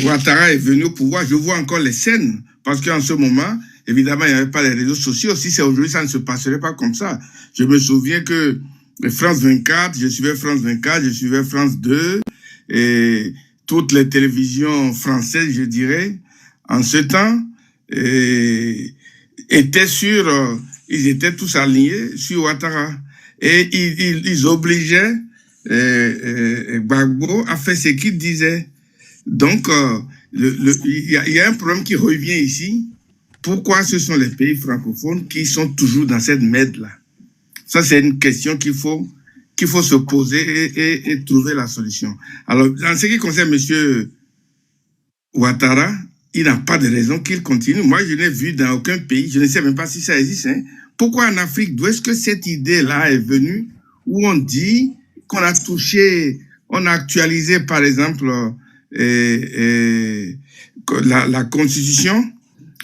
Ouattara est venu au pouvoir. Je vois encore les scènes, parce qu'en ce moment, évidemment, il n'y avait pas les réseaux sociaux. Si c'est aujourd'hui, ça ne se passerait pas comme ça. Je me souviens que France 24, je suivais France 24, je suivais France 2, et toutes les télévisions françaises, je dirais, en ce temps, ils étaient tous alignés sur Ouattara. Et ils obligeaient Gbagbo à faire ce qu'il disait. Donc, il y a un problème qui revient ici. Pourquoi ce sont les pays francophones qui sont toujours dans cette merde-là? Ça, c'est une question qu'il faut se poser et trouver la solution. Alors, en ce qui concerne M. Ouattara, il n'a pas de raison qu'il continue. Moi, je n'ai vu dans aucun pays, je ne sais même pas si ça existe. Hein. Pourquoi en Afrique, d'où est-ce que cette idée-là est venue, où on dit qu'on a touché, on a actualisé, par exemple, la Constitution,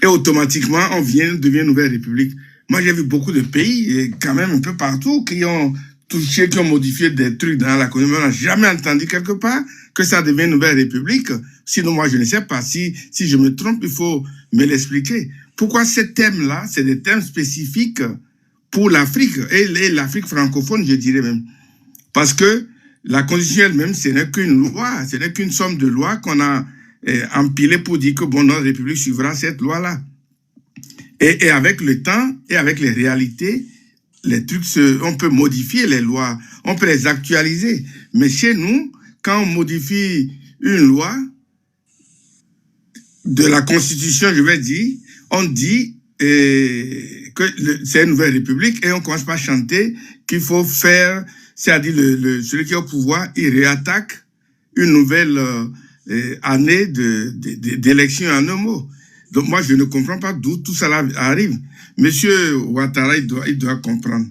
et automatiquement, on devient une nouvelle république. Moi, j'ai vu beaucoup de pays, et quand même un peu partout, qui ont touché, qui ont modifié des trucs dans la Constitution. On n'a jamais entendu quelque part que ça devient une nouvelle république. Sinon, moi, je ne sais pas. Si je me trompe, il faut me l'expliquer. Pourquoi ces thèmes-là, c'est des thèmes spécifiques pour l'Afrique et l'Afrique francophone, je dirais même. Parce que la Constitution elle-même, ce n'est qu'une loi, ce n'est qu'une somme de lois qu'on a empilées pour dire que bon, notre République suivra cette loi-là. Et avec le temps et avec les réalités, les trucs, on peut modifier les lois, on peut les actualiser. Mais chez nous, quand on modifie une loi de la Constitution, je vais dire, on dit que c'est une nouvelle république et on commence par chanter qu'il faut faire, c'est-à-dire celui qui est au pouvoir, il réattaque une nouvelle année d'élection en un mot. Donc moi, je ne comprends pas d'où tout cela arrive. Monsieur Ouattara, il doit comprendre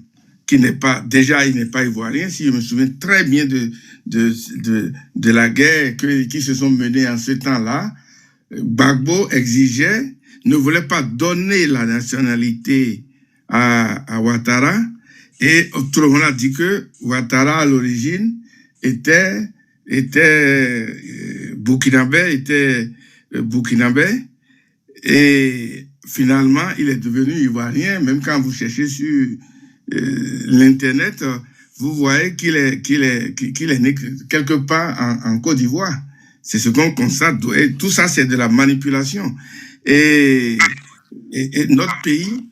qu'il n'est pas, déjà, il n'est pas ivoirien. Si je me souviens très bien de la guerre qui se sont menées en ce temps-là, Gbagbo exigeait, ne voulait pas donner la nationalité à Ouattara. Et tout le monde a dit que Ouattara, à l'origine, était burkinabé, et finalement, il est devenu ivoirien. Même quand vous cherchez sur l'Internet, vous voyez qu'il est né quelque part en Côte d'Ivoire. C'est ce qu'on constate. Et tout ça, c'est de la manipulation. Et notre pays,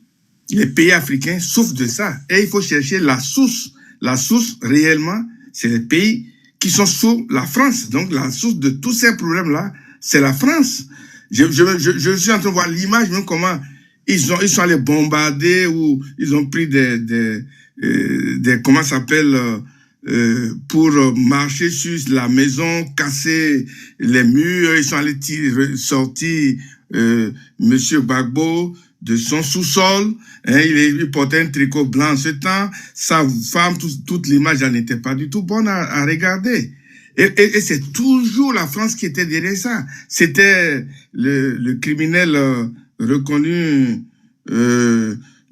les pays africains souffrent de ça. Et il faut chercher la source. La source, réellement, c'est les pays qui sont sous la France. Donc, la source de tous ces problèmes-là, c'est la France. Je suis en train de voir l'image, même comment ils sont allés bombarder ou ils ont pris des comment ça s'appelle, pour marcher sur la maison, casser les murs. Ils sont allés sortir Monsieur Gbagbo de son sous-sol. Hein, il portait un tricot blanc en ce temps. Sa femme, toute l'image, elle n'était pas du tout bonne à regarder. Et c'est toujours la France qui était derrière ça. C'était le criminel reconnu,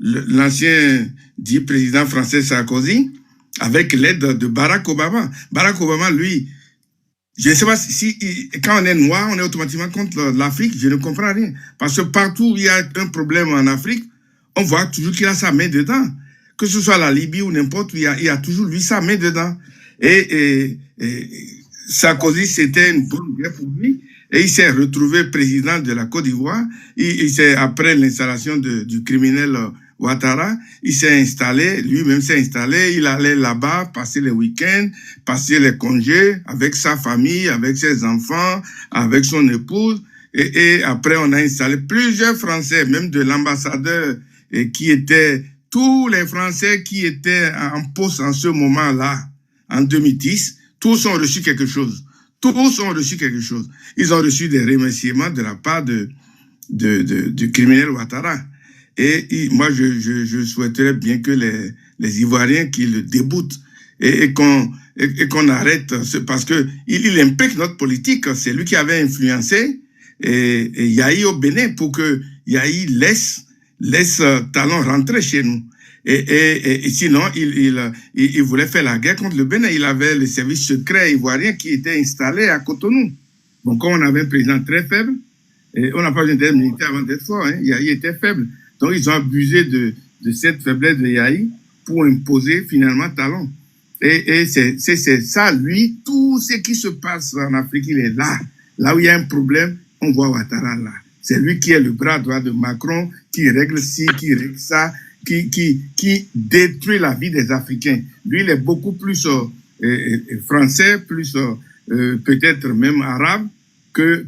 l'ancien dit président français Sarkozy, avec l'aide de Barack Obama. Barack Obama, lui, je ne sais pas si quand on est noir, on est automatiquement contre l'Afrique. Je ne comprends rien. Parce que partout où il y a un problème en Afrique, on voit toujours qu'il a sa main dedans. Que ce soit la Libye ou n'importe où, il y a toujours lui sa main dedans. Et Sarkozy, c'était une bonne guerre pour lui. Et il s'est retrouvé président de la Côte d'Ivoire. Après l'installation du criminel Ouattara, il s'est installé, lui-même s'est installé, il allait là-bas passer les week-ends, passer les congés avec sa famille, avec ses enfants, avec son épouse. Et après, on a installé plusieurs Français, même de l'ambassadeur, qui étaient tous les Français qui étaient en poste en ce moment-là, en 2010, tous ont reçu quelque chose. Tous ont reçu quelque chose. Ils ont reçu des remerciements de la part du criminel Ouattara. Et moi, je souhaiterais bien que les Ivoiriens qui le déboutent et qu'on arrête, parce que il implique notre politique. C'est lui qui avait influencé et Yahi au Bénin pour que Yahi laisse Talon rentrer chez nous. Et sinon, il voulait faire la guerre contre le Bénin. Il avait le service secret ivoirien qui était installé à Cotonou. Bon, comme on avait un président très faible, et on n'a pas besoin d'être militaire avant d'être fort, hein, Yahi était faible. Donc, ils ont abusé de cette faiblesse de Yahi pour imposer finalement Talon. Et c'est ça, lui, tout ce qui se passe en Afrique, il est là. Là où il y a un problème, on voit Ouattara là. C'est lui qui est le bras droit de Macron, qui règle ci, qui règle ça, qui détruit la vie des Africains. Lui, il est beaucoup plus français, plus peut-être même arabe que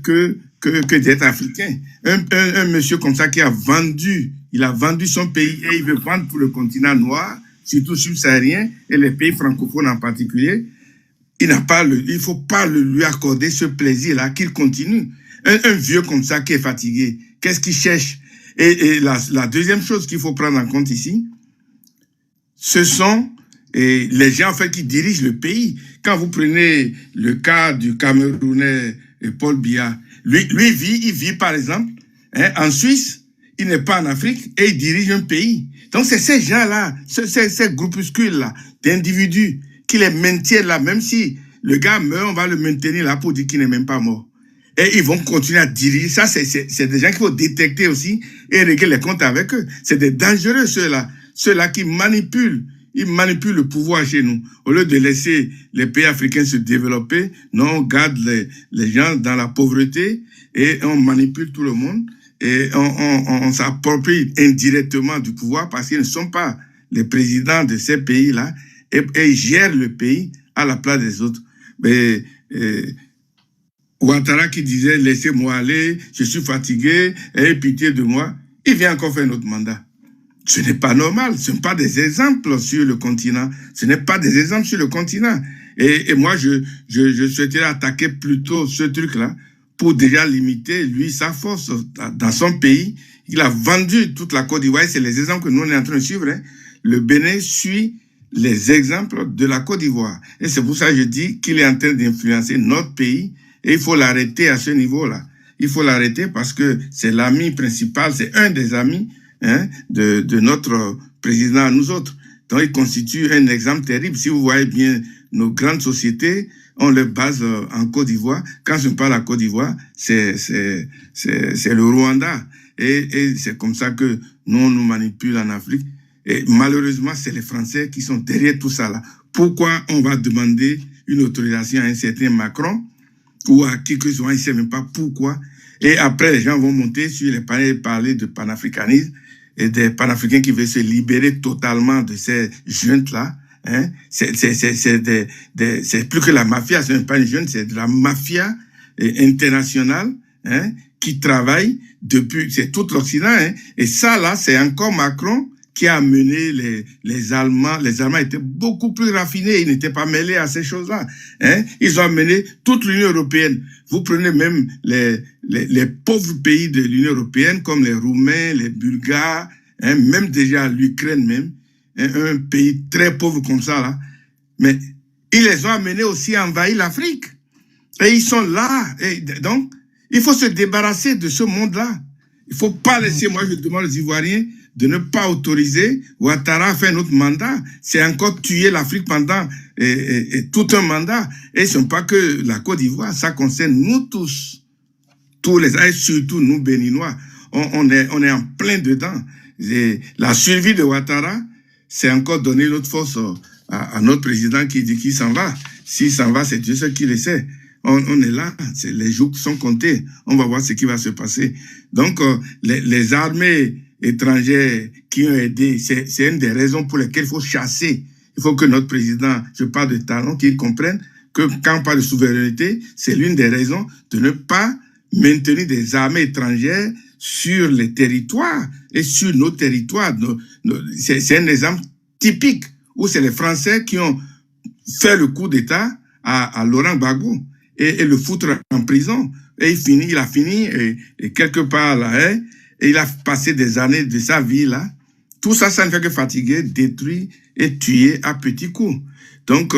d'être africain. Un monsieur comme ça qui a vendu son pays et il veut vendre pour le continent noir, surtout subsaharien, et les pays francophones en particulier, il faut pas lui accorder ce plaisir-là, qu'il continue. Un vieux comme ça qui est fatigué, qu'est-ce qu'il cherche? Et la deuxième chose qu'il faut prendre en compte ici, ce sont les gens en fait qui dirigent le pays. Quand vous prenez le cas du Camerounais Paul Biya, il vit par exemple en Suisse, il n'est pas en Afrique et il dirige un pays. Donc c'est ces gens-là, ces groupuscules-là, d'individus qui les maintiennent là, même si le gars meurt, on va le maintenir là pour dire qu'il n'est même pas mort. Et ils vont continuer à diriger. Ça, c'est des gens qu'il faut détecter aussi et régler les comptes avec eux. C'est des dangereux, ceux-là. Ceux-là qui manipulent. Ils manipulent le pouvoir chez nous. Au lieu de laisser les pays africains se développer, non, on garde les gens dans la pauvreté et on manipule tout le monde. Et on s'approprie indirectement du pouvoir parce qu'ils ne sont pas les présidents de ces pays-là et ils gèrent le pays à la place des autres. Mais Ouattara qui disait « Laissez-moi aller, je suis fatigué, ayez pitié de moi », il vient encore faire notre mandat. Ce n'est pas normal, ce ne sont pas des exemples sur le continent. Ce n'est pas des exemples sur le continent. Et moi, je souhaiterais attaquer plutôt ce truc-là pour déjà limiter, lui, sa force dans son pays. Il a vendu toute la Côte d'Ivoire. C'est les exemples que nous, on est en train de suivre. Hein. Le Bénin suit les exemples de la Côte d'Ivoire. Et c'est pour ça que je dis qu'il est en train d'influencer notre pays. Et il faut l'arrêter à ce niveau-là. Il faut l'arrêter parce que c'est l'ami principal, c'est un des amis de notre président à nous autres. Donc, il constitue un exemple terrible. Si vous voyez bien nos grandes sociétés, on les base en Côte d'Ivoire. Quand je parle à Côte d'Ivoire, c'est le Rwanda. Et c'est comme ça que nous, on nous manipule en Afrique. Et malheureusement, c'est les Français qui sont derrière tout ça là. Pourquoi on va demander une autorisation à un certain Macron ou à qui que ce soit, il ne sait même pas pourquoi. Et après, les gens vont monter sur les panels et parler de panafricanisme et des panafricains qui veulent se libérer totalement de ces juntes-là. Hein? C'est plus que la mafia, ce n'est pas une junte, c'est de la mafia internationale qui travaille depuis, c'est tout l'Occident. Hein? Et ça, là, c'est encore Macron qui a amené les Allemands. Les Allemands étaient beaucoup plus raffinés, ils n'étaient pas mêlés à ces choses-là. Hein? Ils ont amené toute l'Union européenne. Vous prenez même les pauvres pays de l'Union européenne, comme les Roumains, les Bulgares, hein, même déjà l'Ukraine même, hein, un pays très pauvre comme ça, là. Mais ils les ont amenés aussi à envahir l'Afrique. Et ils sont là. Et donc, il faut se débarrasser de ce monde-là. Il ne faut pas laisser, moi je demande aux Ivoiriens, de ne pas autoriser Ouattara à faire notre mandat. C'est encore tuer l'Afrique pendant tout un mandat. Et ce n'est pas que la Côte d'Ivoire, ça concerne nous tous. Tous les et surtout nous, Béninois. On est en plein dedans. Et la survie de Ouattara, c'est encore donner notre force à notre président qui dit qu'il s'en va. S'il s'en va, c'est Dieu seul qui le sait. On est là, les jours sont comptés. On va voir ce qui va se passer. Donc, les armées étrangères qui ont aidé, c'est une des raisons pour lesquelles il faut chasser. Il faut que notre président, je parle de Talon, qu'il comprenne que quand on parle de souveraineté, c'est l'une des raisons de ne pas maintenir des armées étrangères sur les territoires et sur nos territoires. C'est un exemple typique où c'est les Français qui ont fait le coup d'État à Laurent Gbagbo et le foutre en prison. Et il a fini et quelque part là, et il a passé des années de sa vie là. Tout ça, ça ne fait que fatiguer, détruire et tuer à petits coups. Donc,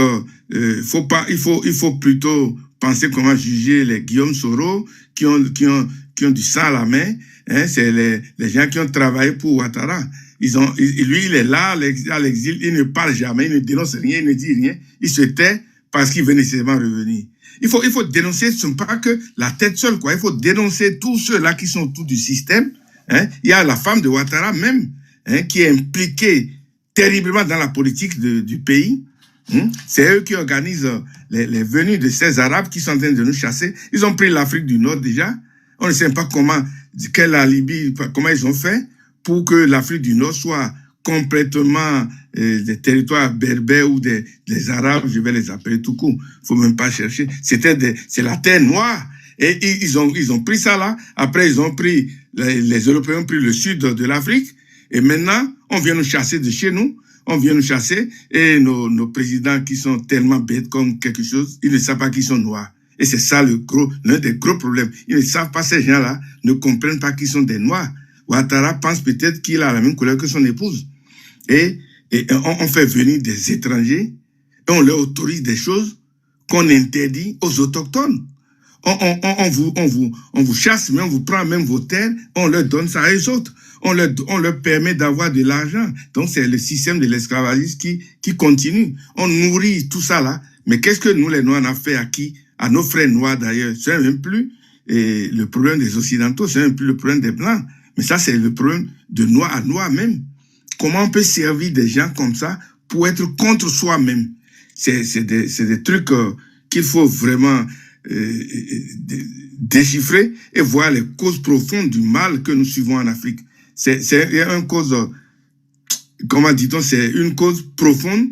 il faut plutôt penser comment juger les Guillaume Soro qui ont du sang à la main. Hein, c'est les gens qui ont travaillé pour Ouattara. Lui, il est là à l'exil, il ne parle jamais, il ne dénonce rien, il ne dit rien. Il se tait parce qu'il veut nécessairement revenir. Il faut dénoncer, ce n'est pas que la tête seule, quoi. Il faut dénoncer tous ceux-là qui sont autour du système. Hein. Il y a la femme de Ouattara même, hein, qui est impliquée terriblement dans la politique du pays. Hein. C'est eux qui organisent les venues de ces Arabes qui sont en train de nous chasser. Ils ont pris l'Afrique du Nord déjà. On ne sait pas comment ils ont fait pour que l'Afrique du Nord soit complètement des territoires berbères ou des Arabes, je vais les appeler tout court. Faut même pas chercher. C'est la terre noire. Et ils ont pris ça là. Après, ils ont pris, les Européens ont pris le sud de l'Afrique. Et maintenant, on vient nous chasser de chez nous. On vient nous chasser. Et nos présidents qui sont tellement bêtes comme quelque chose, ils ne savent pas qu'ils sont noirs. Et c'est ça l'un des gros problèmes. Ils ne savent pas, ces gens-là ne comprennent pas qu'ils sont des noirs. Ouattara pense peut-être qu'il a la même couleur que son épouse. Et on fait venir des étrangers et on leur autorise des choses qu'on interdit aux autochtones. on vous chasse, mais on vous prend même vos terres, on leur donne ça aux autres. On leur permet d'avoir de l'argent. Donc, c'est le système de l'esclavagisme qui continue. On nourrit tout ça là. Mais qu'est-ce que nous, les Noirs, on a fait à qui? À nos frères noirs d'ailleurs. Ce n'est même plus le problème des Occidentaux, ce n'est même plus le problème des Blancs. Mais ça, c'est le problème de noir à noir même. Comment on peut servir des gens comme ça pour être contre soi-même? C'est des trucs qu'il faut vraiment déchiffrer et voir les causes profondes du mal que nous suivons en Afrique. C'est une cause, comment dit-on, c'est une cause profonde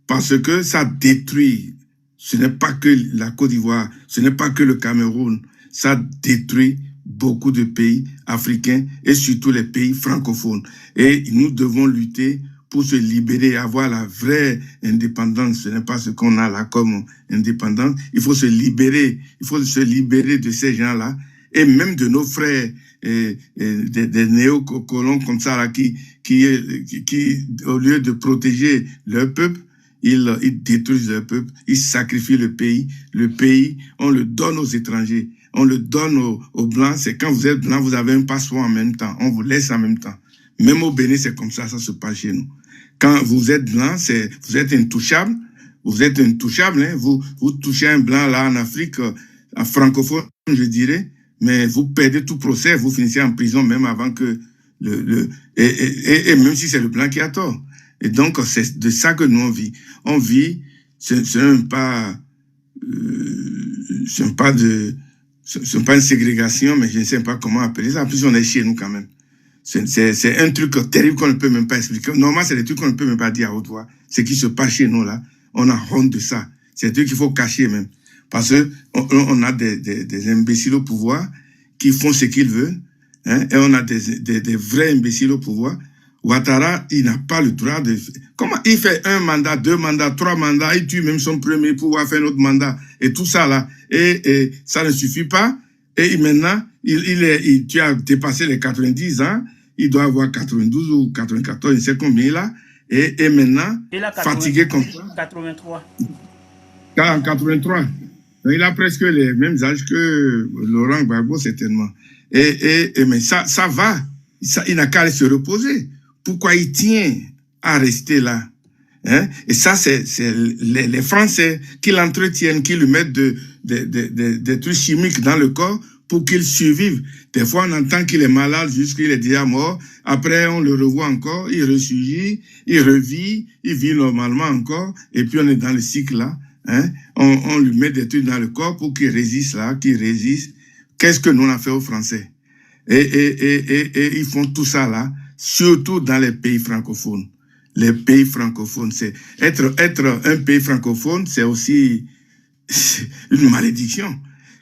parce que ça détruit. Ce n'est pas que la Côte d'Ivoire, ce n'est pas que le Cameroun, ça détruit beaucoup de pays africains et surtout les pays francophones. Et nous devons lutter pour se libérer, avoir la vraie indépendance. Ce n'est pas ce qu'on a là comme indépendance. Il faut se libérer de ces gens-là et même de nos frères des néocolons comme ça là qui au lieu de protéger leur peuple, ils détruisent leur peuple, ils sacrifient le pays. Le pays, on le donne aux étrangers, on le donne aux Blancs. C'est quand vous êtes Blanc, vous avez un passeport en même temps, on vous laisse en même temps. Même au Bénin, c'est comme ça se passe chez nous. Quand vous êtes Blanc, vous êtes intouchable. Vous êtes intouchable, hein. Vous touchez un Blanc là en Afrique, en francophone, je dirais, mais vous perdez tout procès, vous finissez en prison même avant que et même si c'est le Blanc qui a tort. Et donc, c'est de ça que nous on vit. On vit, ce n'est pas une ségrégation, mais je ne sais pas comment appeler ça. En plus, on est chez nous quand même. C'est un truc terrible qu'on ne peut même pas expliquer. Normalement, c'est des trucs qu'on ne peut même pas dire à haute voix. Ce qui se passe chez nous, là, on a honte de ça. C'est des trucs qu'il faut cacher même. Parce que on a des imbéciles au pouvoir qui font ce qu'ils veulent, hein, et on a des vrais imbéciles au pouvoir. Ouattara, il n'a pas le droit de... Comment il fait 1 mandat, 2 mandats, 3 mandats, il tue même son premier pouvoir faire un autre mandat, et tout ça là. Et ça ne suffit pas. Et maintenant, tu as dépassé les 90 ans, il doit avoir 92 ou 94, je ne sais combien il a. Et maintenant, fatigué comme ça. 83. En 83. Donc, il a presque les mêmes âges que Laurent Gbagbo, certainement. Mais ça va. Il n'a qu'à aller se reposer. Pourquoi il tient à rester là? Hein? Et ça, c'est les Français qui l'entretiennent, qui lui mettent des trucs chimiques dans le corps pour qu'il survive. Des fois, on entend qu'il est malade jusqu'il est déjà mort. Après, on le revoit encore, il ressurgit, il revit, il vit normalement encore. Et puis, on est dans le cycle là. Hein? On lui met des trucs dans le corps pour qu'il résiste là, qu'il résiste. Qu'est-ce que nous on a fait aux Français? Et ils font tout ça là, surtout dans les pays francophones. Les pays francophones, c'est être un pays francophone, c'est aussi une malédiction.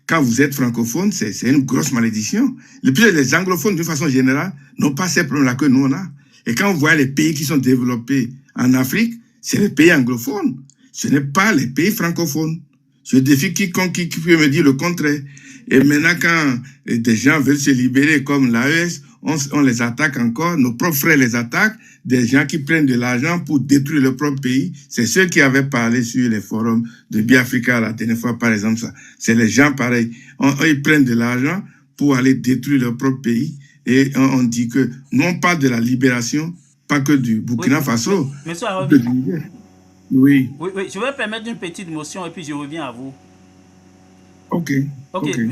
Quand vous êtes francophone, c'est une grosse malédiction. Les anglophones, d'une façon générale, n'ont pas ces problèmes-là que nous on a. Et quand on voit les pays qui sont développés en Afrique, c'est les pays anglophones. Ce n'est pas les pays francophones. Je défie quiconque qui peut me dire le contraire. Et maintenant, quand des gens veulent se libérer comme l'AES, on les attaque encore, nos propres frères les attaquent, des gens qui prennent de l'argent pour détruire leur propre pays. C'est ceux qui avaient parlé sur les forums de Biafrica la dernière fois, par exemple, ça. C'est les gens pareils. Ils prennent de l'argent pour aller détruire leur propre pays. Et on dit que, nous on parle de la libération, pas que du Burkina Faso. Monsieur Arabi. Oui. Oui, je vais permettre une petite motion et puis je reviens à vous. Ok.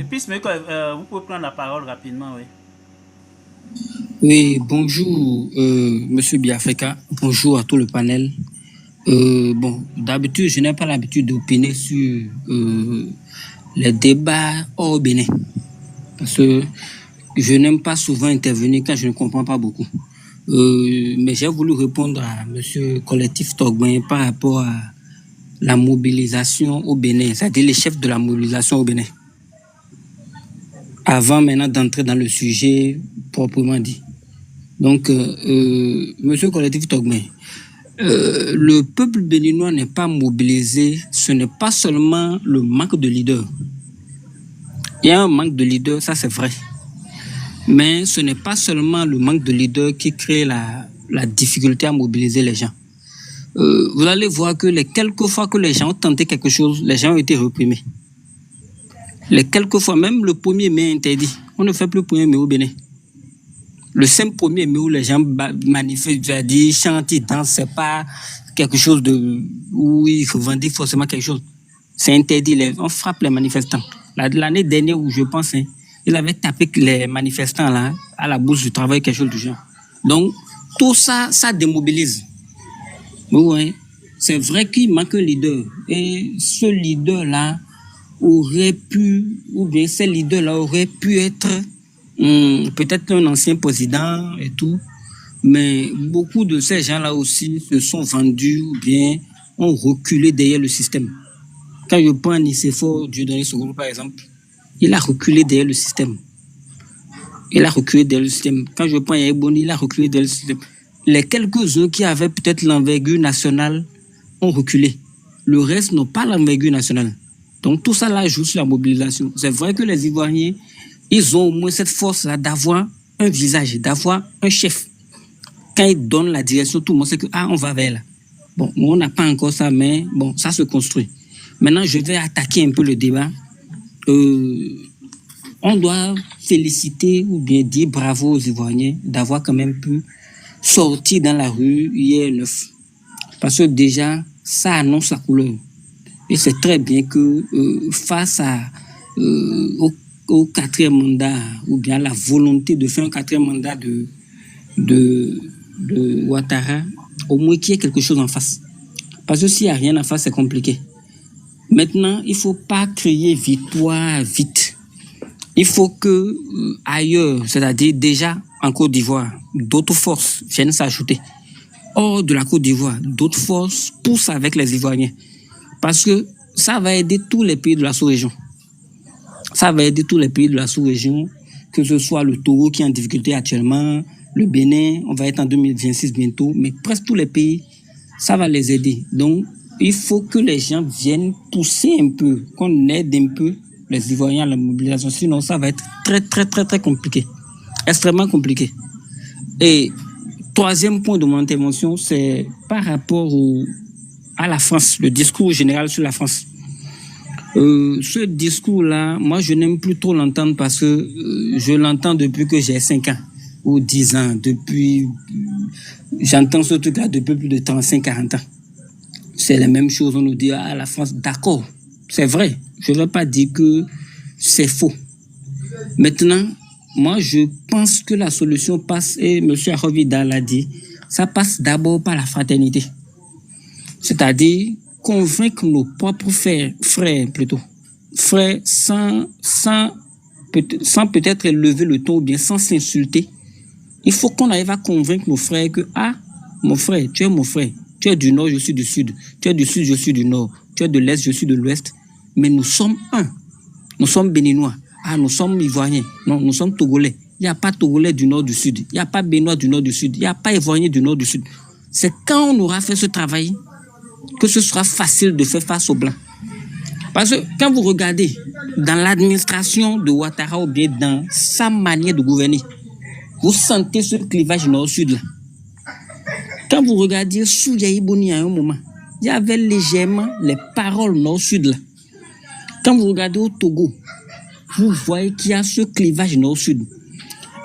Peacemaker, vous pouvez prendre la parole rapidement, oui. Oui, bonjour, Monsieur Biafrika. Bonjour à tout le panel. Bon, d'habitude, je n'ai pas l'habitude d'opiner sur les débats hors Bénin. Parce que je n'aime pas souvent intervenir quand je ne comprends pas beaucoup. Mais j'ai voulu répondre à Monsieur Collectif Togben par rapport à la mobilisation au Bénin, c'est-à-dire les chefs de la mobilisation au Bénin. Avant maintenant d'entrer dans le sujet proprement dit. Donc, Monsieur Collectif Togben, le peuple béninois n'est pas mobilisé, ce n'est pas seulement le manque de leaders. Il y a un manque de leaders, ça c'est vrai. Mais ce n'est pas seulement le manque de leaders qui crée la difficulté à mobiliser les gens. Vous allez voir que les quelques fois que les gens ont tenté quelque chose, les gens ont été reprimés. Les quelques fois, même le 1er mai interdit. On ne fait plus le 1er mai au Bénin. Le simple 1er mai où les gens manifestent, c'est-à-dire chantent, ils dansent, c'est pas quelque chose de où ils revendiquent forcément quelque chose. C'est interdit. On frappe les manifestants. L'année dernière où je pense, il avait tapé les manifestants là à la bourse du travail, quelque chose du genre. Donc tout ça, ça démobilise. Oui, c'est vrai qu'il manque un leader. Et ce leader-là aurait pu, ou bien ces leaders-là auraient pu être peut-être un ancien président et tout. Mais beaucoup de ces gens-là aussi se sont vendus ou bien ont reculé derrière le système. Quand je prends Nicéphore Dieudonné Sogolo, par exemple, il a reculé derrière le système. Il a reculé derrière le système. Quand je prends Yahya Boni, il a reculé derrière le système. Les quelques-uns qui avaient peut-être l'envergure nationale ont reculé. Le reste n'ont pas l'envergure nationale. Donc tout ça là joue sur la mobilisation. C'est vrai que les Ivoiriens, ils ont au moins cette force-là d'avoir un visage, d'avoir un chef. Quand ils donnent la direction, tout le monde sait que on va vers là. Bon, on n'a pas encore ça, mais bon, ça se construit. Maintenant, je vais attaquer un peu le débat. On doit féliciter ou bien dire bravo aux Ivoiriens d'avoir quand même pu sortir dans la rue hier 9. Parce que déjà, ça annonce la couleur. Et c'est très bien que face au 4e mandat, ou bien la volonté de faire un 4e mandat de Ouattara, au moins qu'il y ait quelque chose en face. Parce que s'il n'y a rien en face, c'est compliqué. Maintenant, il ne faut pas créer victoire vite. Il faut que ailleurs, c'est-à-dire déjà en Côte d'Ivoire, d'autres forces viennent s'ajouter. Hors de la Côte d'Ivoire, d'autres forces poussent avec les Ivoiriens. Parce que ça va aider tous les pays de la sous-région. Ça va aider tous les pays de la sous-région, que ce soit le Togo qui est en difficulté actuellement, le Bénin, on va être en 2026 bientôt, mais presque tous les pays, ça va les aider. Donc, il faut que les gens viennent pousser un peu, qu'on aide un peu les Ivoiriens à la mobilisation. Sinon, ça va être très, très, très, très compliqué. Extrêmement compliqué. Et troisième point de mon intervention, c'est par rapport à la France, le discours général sur la France. Ce discours-là, moi, je n'aime plus trop l'entendre parce que je l'entends depuis que j'ai 5 ans ou 10 ans. J'entends ce truc-là depuis plus de 35-40 ans. C'est la même chose, on nous dit à la France, d'accord, c'est vrai. Je ne veux pas dire que c'est faux. Maintenant, moi, je pense que la solution passe, et M. Arovida l'a dit, ça passe d'abord par la fraternité. C'est-à-dire convaincre nos propres frères sans peut-être élever le ton ou bien sans s'insulter. Il faut qu'on arrive à convaincre nos frères que, mon frère, tu es mon frère. Tu es du nord, je suis du sud. Tu es du sud, je suis du nord. Tu es de l'est, je suis de l'ouest. Mais nous sommes un. Nous sommes béninois. Nous sommes ivoiriens. Non, nous sommes togolais. Il n'y a pas togolais du nord, du sud. Il n'y a pas béninois du nord, du sud. Il n'y a pas ivoirien du nord, du sud. C'est quand on aura fait ce travail que ce sera facile de faire face aux Blancs. Parce que quand vous regardez dans l'administration de Ouattara ou bien dans sa manière de gouverner, vous sentez ce clivage nord-sud là. Quand vous regardez sous Yahya Boni à un moment, il y avait légèrement les paroles nord-sud là. Quand vous regardez au Togo, vous voyez qu'il y a ce clivage nord-sud.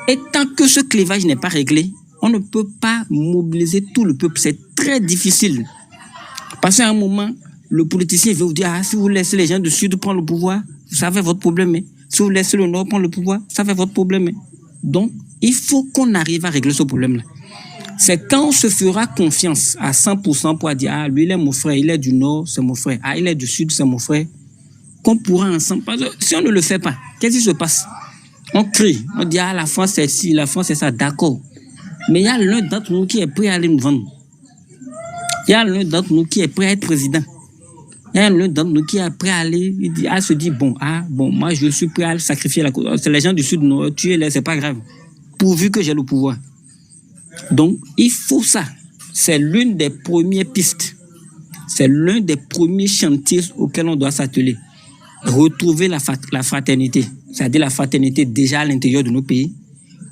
Et tant que ce clivage n'est pas réglé, on ne peut pas mobiliser tout le peuple. C'est très difficile. Parce qu'à un moment, le politicien veut vous dire, si vous laissez les gens du sud prendre le pouvoir, ça fait votre problème. Si vous laissez le nord prendre le pouvoir, ça fait votre problème. Donc, il faut qu'on arrive à régler ce problème-là. C'est quand on se fera confiance à 100% pour dire, lui, il est mon frère, il est du nord, c'est mon frère. Il est du sud, c'est mon frère. Qu'on pourra ensemble. Parce que si on ne le fait pas, qu'est-ce qui se passe? On crie, on dit, la France c'est ci, la France c'est ça, d'accord. Mais il y a l'un d'entre nous qui est prêt à aller nous vendre. Il y a l'un d'entre nous qui est prêt à être président. Il y a l'un d'entre nous qui est prêt à aller, à se dire, bon, moi je suis prêt à sacrifier la cause. C'est les gens du sud, non, tuez-les, c'est pas grave. Pourvu que j'ai le pouvoir. Donc, il faut ça. C'est l'une des premières pistes. C'est l'un des premiers chantiers auxquels on doit s'atteler. Retrouver la fraternité. C'est-à-dire la fraternité déjà à l'intérieur de nos pays.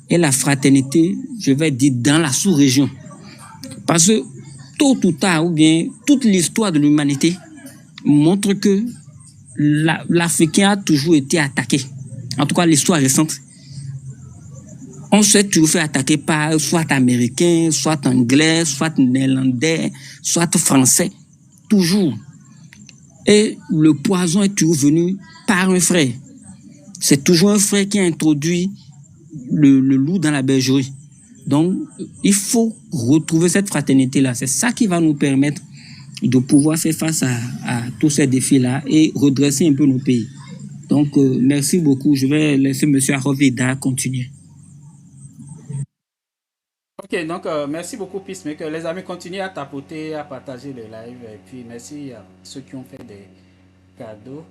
Et la fraternité, je vais dire, dans la sous-région. Parce que, tôt ou tard, ou bien, toute l'histoire de l'humanité montre que l'Africain a toujours été attaqué. En tout cas, l'histoire récente. On s'est toujours fait attaquer par soit américain, soit anglais, soit néerlandais, soit français. Toujours. Et le poison est toujours venu par un frère. C'est toujours un frère qui a introduit le loup dans la bergerie. Donc, il faut retrouver cette fraternité-là. C'est ça qui va nous permettre de pouvoir faire face à tous ces défis-là et redresser un peu nos pays. Donc, merci beaucoup. Je vais laisser M. Aroveda continuer. Ok, donc merci beaucoup, Peacemaker. Les amis, continuez à tapoter, à partager le live. Et puis merci à ceux qui ont fait des cadeaux.